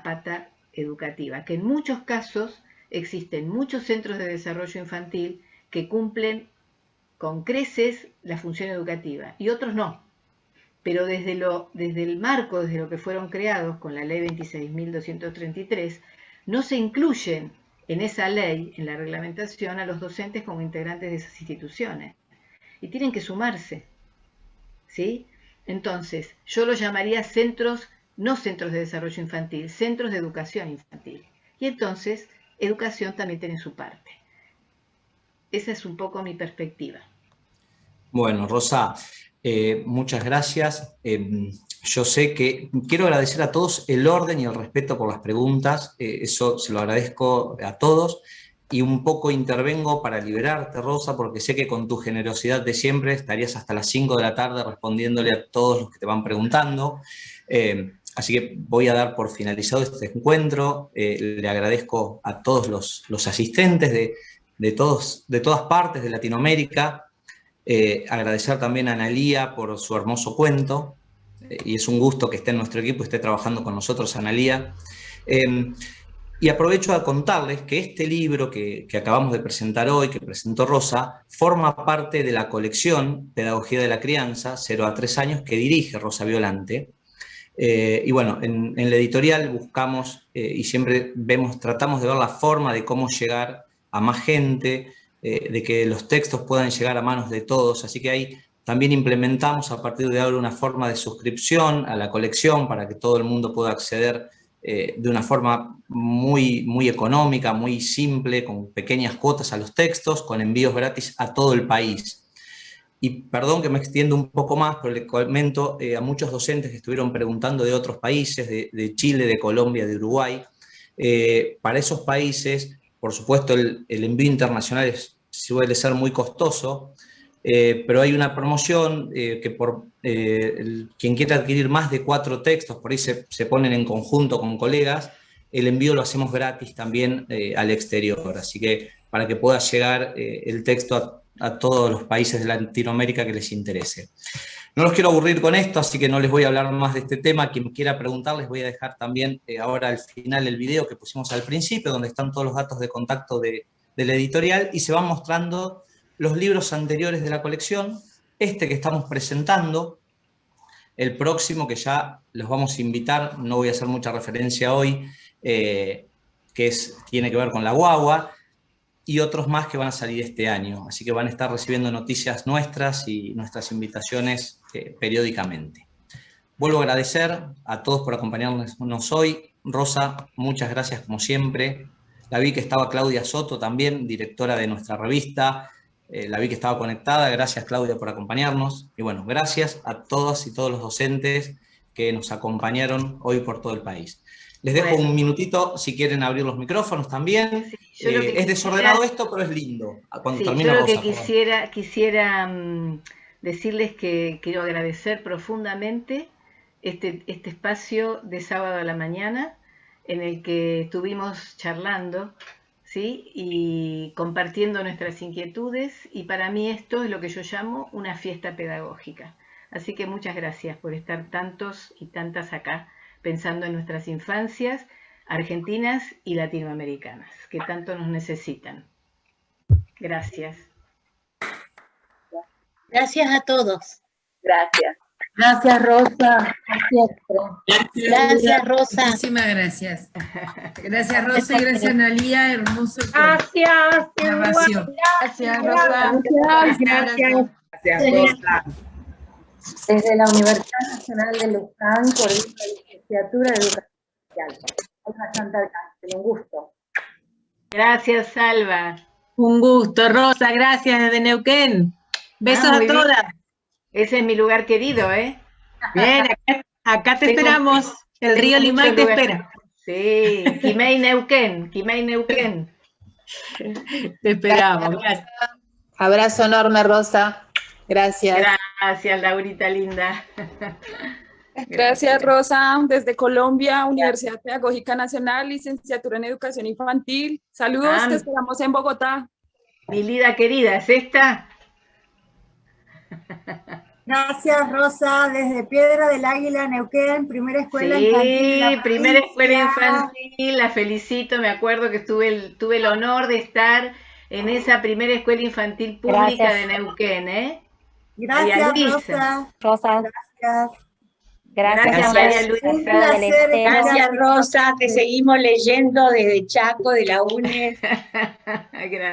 pata educativa, que en muchos casos existen muchos centros de desarrollo infantil que cumplen con creces la función educativa y otros no. Pero desde el marco, desde lo que fueron creados con la ley 26.233, no se incluyen en esa ley, en la reglamentación, a los docentes como integrantes de esas instituciones. Y tienen que sumarse. ¿Sí? Entonces, yo lo llamaría centros, no centros de desarrollo infantil, centros de educación infantil. Y entonces, educación también tiene su parte. Esa es un poco mi perspectiva. Bueno, Rosa, muchas gracias. Yo sé que quiero agradecer a todos el orden y el respeto por las preguntas. Eso se lo agradezco a todos. Y un poco intervengo para liberarte, Rosa, porque sé que con tu generosidad de siempre estarías hasta las 5 de la tarde respondiéndole a todos los que te van preguntando. Así que voy a dar por finalizado este encuentro. Le agradezco a todos los asistentes de todas partes de Latinoamérica. Agradecer también a Analía por su hermoso cuento. Y es un gusto que esté en nuestro equipo y esté trabajando con nosotros, Analía. Y aprovecho a contarles que este libro que acabamos de presentar hoy, que presentó Rosa, forma parte de la colección Pedagogía de la Crianza, 0 a 3 años, que dirige Rosa Violante. Y bueno, en la editorial buscamos y siempre tratamos de ver la forma de cómo llegar a más gente, de que los textos puedan llegar a manos de todos. Así que ahí también implementamos a partir de ahora una forma de suscripción a la colección para que todo el mundo pueda acceder de una forma muy económica, muy simple, con pequeñas cuotas a los textos, con envíos gratis a todo el país. Y perdón que me extiendo un poco más, pero le comento a muchos docentes que estuvieron preguntando de otros países, de Chile, de Colombia, de Uruguay. Para esos países, por supuesto, el envío internacional suele ser muy costoso, pero hay una promoción que por quien quiera adquirir más de 4 textos, por ahí se ponen en conjunto con colegas, el envío lo hacemos gratis también al exterior. Así que para que pueda llegar el texto a todos los países de Latinoamérica que les interese. No los quiero aburrir con esto, así que no les voy a hablar más de este tema. Quien quiera preguntar, les voy a dejar también ahora al final el video que pusimos al principio, donde están todos los datos de contacto de la editorial, y se van mostrando los libros anteriores de la colección, este que estamos presentando, el próximo que ya los vamos a invitar, no voy a hacer mucha referencia hoy, que tiene que ver con la guagua, y otros más que van a salir este año. Así que van a estar recibiendo noticias nuestras y nuestras invitaciones periódicamente. Vuelvo a agradecer a todos por acompañarnos hoy. Rosa, muchas gracias como siempre. La vi que estaba Claudia Soto también, directora de nuestra revista. La vi que estaba conectada. Gracias, Claudia, por acompañarnos. Y bueno, gracias a todas y todos los docentes que nos acompañaron hoy por todo el país. Les dejo un minutito si quieren abrir los micrófonos también. Sí, es desordenado esto, pero es lindo. Cuando termina yo lo Rosa, que quisiera decirles que quiero agradecer profundamente este espacio de sábado a la mañana en el que estuvimos charlando, ¿sí? Y compartiendo nuestras inquietudes, y para mí esto es lo que yo llamo una fiesta pedagógica. Así que muchas gracias por estar tantos y tantas acá, pensando en nuestras infancias argentinas y latinoamericanas, que tanto nos necesitan. Gracias. Gracias a todos. Gracias. Gracias, Rosa. Gracias, Rosa. Muchísimas gracias. Gracias, Rosa, y gracias, Analía. Hermoso. Gracias. Grabación. Gracias, Rosa. Gracias. Gracias, Rosa. Desde la Universidad Nacional de Luján, por la licenciatura de Educación Social. Olga Santa Alcántara, un gusto. Gracias, Salva. Un gusto, Rosa, gracias desde Neuquén. Besos a todas. Bien. Ese es mi lugar querido, ¿eh? Bien, acá te esperamos. El río Limay te espera. Sí, Quimei Neuquén, Quimei Neuquén. Te esperamos. Gracias. Abrazo enorme, Rosa. Gracias. Gracias, Laurita linda. Gracias, Rosa, desde Colombia, Universidad Pedagógica Nacional, licenciatura en Educación Infantil. Saludos, te esperamos en Bogotá. Mi Lida querida, ¿es esta? Gracias, Rosa, desde Piedra del Águila, Neuquén, primera escuela infantil. Sí, primera escuela infantil, la felicito, me acuerdo que tuve el honor de estar en esa primera escuela infantil pública de Neuquén, ¿eh? Gracias, Rosa. Rosa. Gracias. Gracias, María Luisa. Gracias, Rosa. Te seguimos leyendo desde Chaco, de la UNE.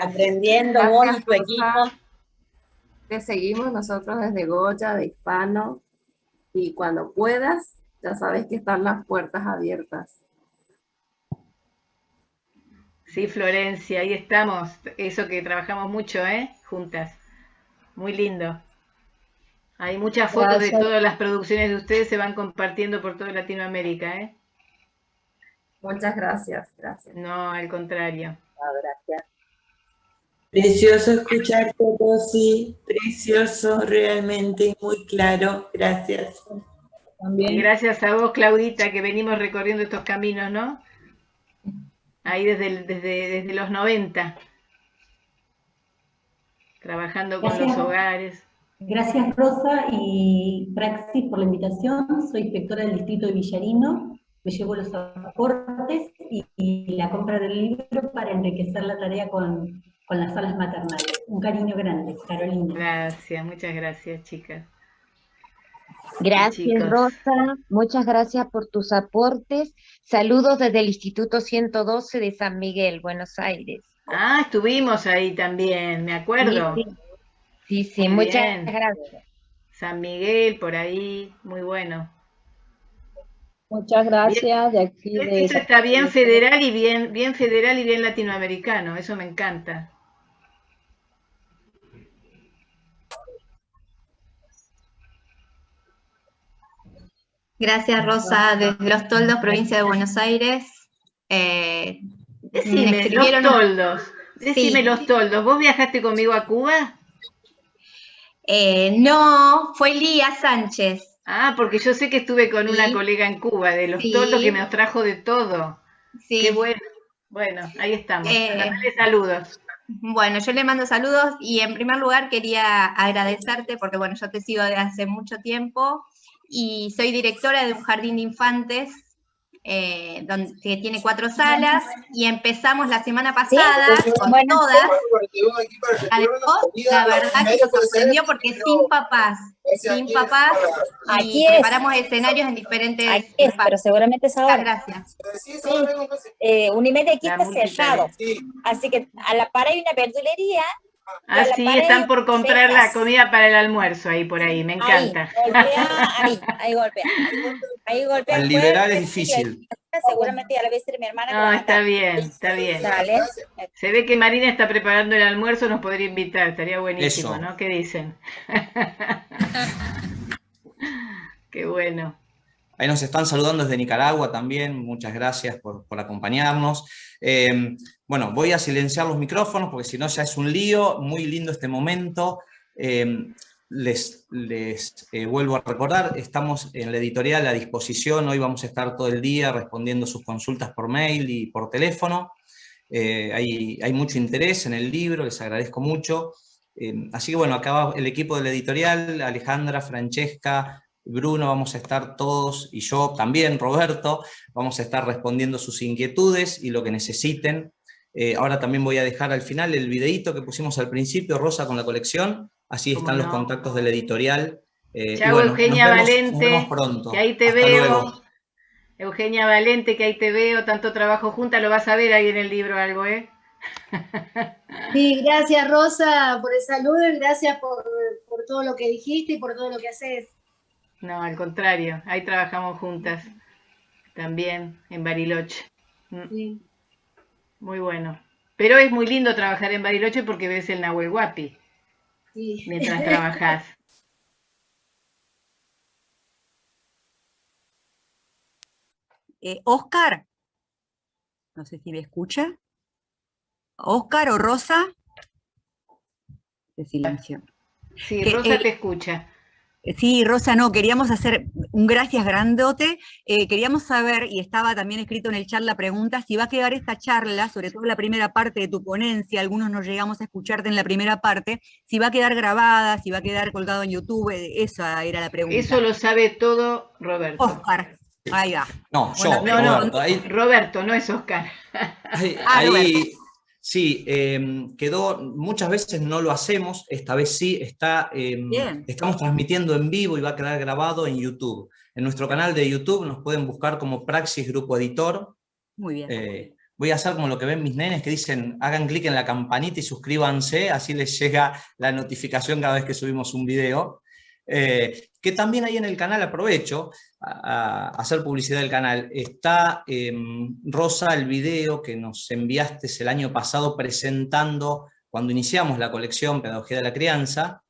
Aprendiendo vos y tu equipo. Te seguimos nosotros desde Goya, de Hispano. Y cuando puedas, ya sabes que están las puertas abiertas. Sí, Florencia, ahí estamos. Eso que trabajamos mucho, juntas. Muy lindo. Hay muchas fotos de todas las producciones de ustedes, se van compartiendo por toda Latinoamérica, Muchas gracias, gracias. No, al contrario. Gracias. Precioso escucharte, Rosy. Precioso, realmente, muy claro. Gracias. Y gracias a vos, Claudita, que venimos recorriendo estos caminos, ¿no? Ahí desde los 90. Trabajando con los hogares. Gracias, Rosa y Praxis, por la invitación. Soy inspectora del distrito de Villarino. Me llevo los aportes y la compra del libro para enriquecer la tarea con las salas maternales. Un cariño grande, Carolina. Gracias, muchas gracias, chicas. Gracias, Rosa. Muchas gracias por tus aportes. Saludos desde el Instituto 112 de San Miguel, Buenos Aires. Ah, estuvimos ahí también, me acuerdo. Sí, muchas gracias. San Miguel, por ahí, muy bueno. Muchas gracias. Bien. De aquí de Eso está bien federal y bien federal y bien latinoamericano, eso me encanta. Gracias, Rosa, desde Los Toldos, provincia de Buenos Aires. Decime, Los Toldos. Decime, sí. Los Toldos. ¿Vos viajaste conmigo a Cuba? No, fue Lía Sánchez. Ah, porque yo sé que estuve con una colega en Cuba de Los Toldos que nos trajo de todo. Sí. Qué bueno. Bueno, ahí estamos. Dale saludos. Bueno, yo le mando saludos y en primer lugar quería agradecerte porque, bueno, yo te sigo desde hace mucho tiempo y soy directora de un jardín de infantes que tiene 4 salas y empezamos la semana pasada con todas. La verdad que nos sorprendió porque sin papás y preparamos escenarios en diferentes espacios. Pero seguramente es ahora. Gracias. Sí. Unimed aquí está cerrado. Así que a la par hay una verdulería. Ah, sí, están por comprar la comida para el almuerzo ahí por ahí, me encanta. Ahí golpea. Al liberal es difícil. Seguramente ya la voy a decir mi hermana. No, está bien. Dale. Se ve que Marina está preparando el almuerzo, nos podría invitar, estaría buenísimo, Eso. ¿no? ¿Qué dicen? Qué bueno. Ahí nos están saludando desde Nicaragua también, muchas gracias por acompañarnos. Bueno, voy a silenciar los micrófonos porque si no ya es un lío, muy lindo este momento. Les vuelvo a recordar, estamos en la editorial a disposición, hoy vamos a estar todo el día respondiendo sus consultas por mail y por teléfono. Hay mucho interés en el libro, les agradezco mucho. Así que bueno, acá va el equipo de la editorial, Alejandra, Francesca, Bruno, vamos a estar todos, y yo también, Roberto, vamos a estar respondiendo sus inquietudes y lo que necesiten. Ahora también voy a dejar al final el videíto que pusimos al principio, Rosa, con la colección, así están los contactos de la editorial. Chau, bueno, Eugenia Valente, nos vemos pronto. Que ahí te Hasta veo. Luego. Eugenia Valente, que ahí te veo, tanto trabajo juntas, lo vas a ver ahí en el libro algo, ¿eh? Sí, gracias Rosa por el saludo y gracias por todo lo que dijiste y por todo lo que haces. No, al contrario, ahí trabajamos juntas, también en Bariloche. Sí. Muy bueno. Pero es muy lindo trabajar en Bariloche porque ves el Nahuel Huapi mientras trabajás. Oscar, no sé si me escucha. Oscar o Rosa. De silencio. Sí, Rosa te escucha. Sí, Rosa, no, queríamos hacer un gracias grandote. Queríamos saber, y estaba también escrito en el chat la pregunta, si va a quedar esta charla, sobre todo la primera parte de tu ponencia, algunos no llegamos a escucharte en la primera parte, si va a quedar grabada, si va a quedar colgado en YouTube, esa era la pregunta. Eso lo sabe todo Roberto. Oscar, ahí va. No, yo, bueno, Roberto. Ahí, Roberto, no es Oscar. ahí sí, quedó, muchas veces no lo hacemos, esta vez sí, estamos transmitiendo en vivo y va a quedar grabado en YouTube. En nuestro canal de YouTube nos pueden buscar como Praxis Grupo Editor. Muy bien. Voy a hacer como lo que ven mis nenes que dicen, hagan clic en la campanita y suscríbanse, así les llega la notificación cada vez que subimos un video. Que también ahí en el canal, aprovecho a hacer publicidad del canal, está Rosa, el video que nos enviaste el año pasado presentando cuando iniciamos la colección Pedagogía de la Crianza,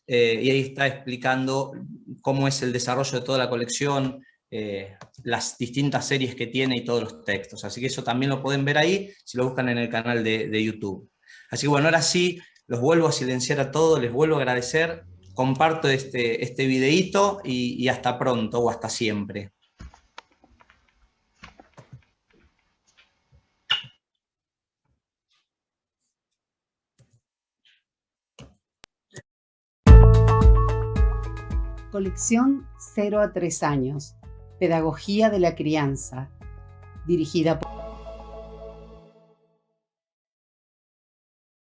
y ahí está explicando cómo es el desarrollo de toda la colección, las distintas series que tiene y todos los textos, así que eso también lo pueden ver ahí si lo buscan en el canal de YouTube. Así que bueno, ahora sí, los vuelvo a silenciar a todos, les vuelvo a agradecer. Comparto este videíto y hasta pronto o hasta siempre. Colección 0 a 3 años. Pedagogía de la Crianza. Dirigida por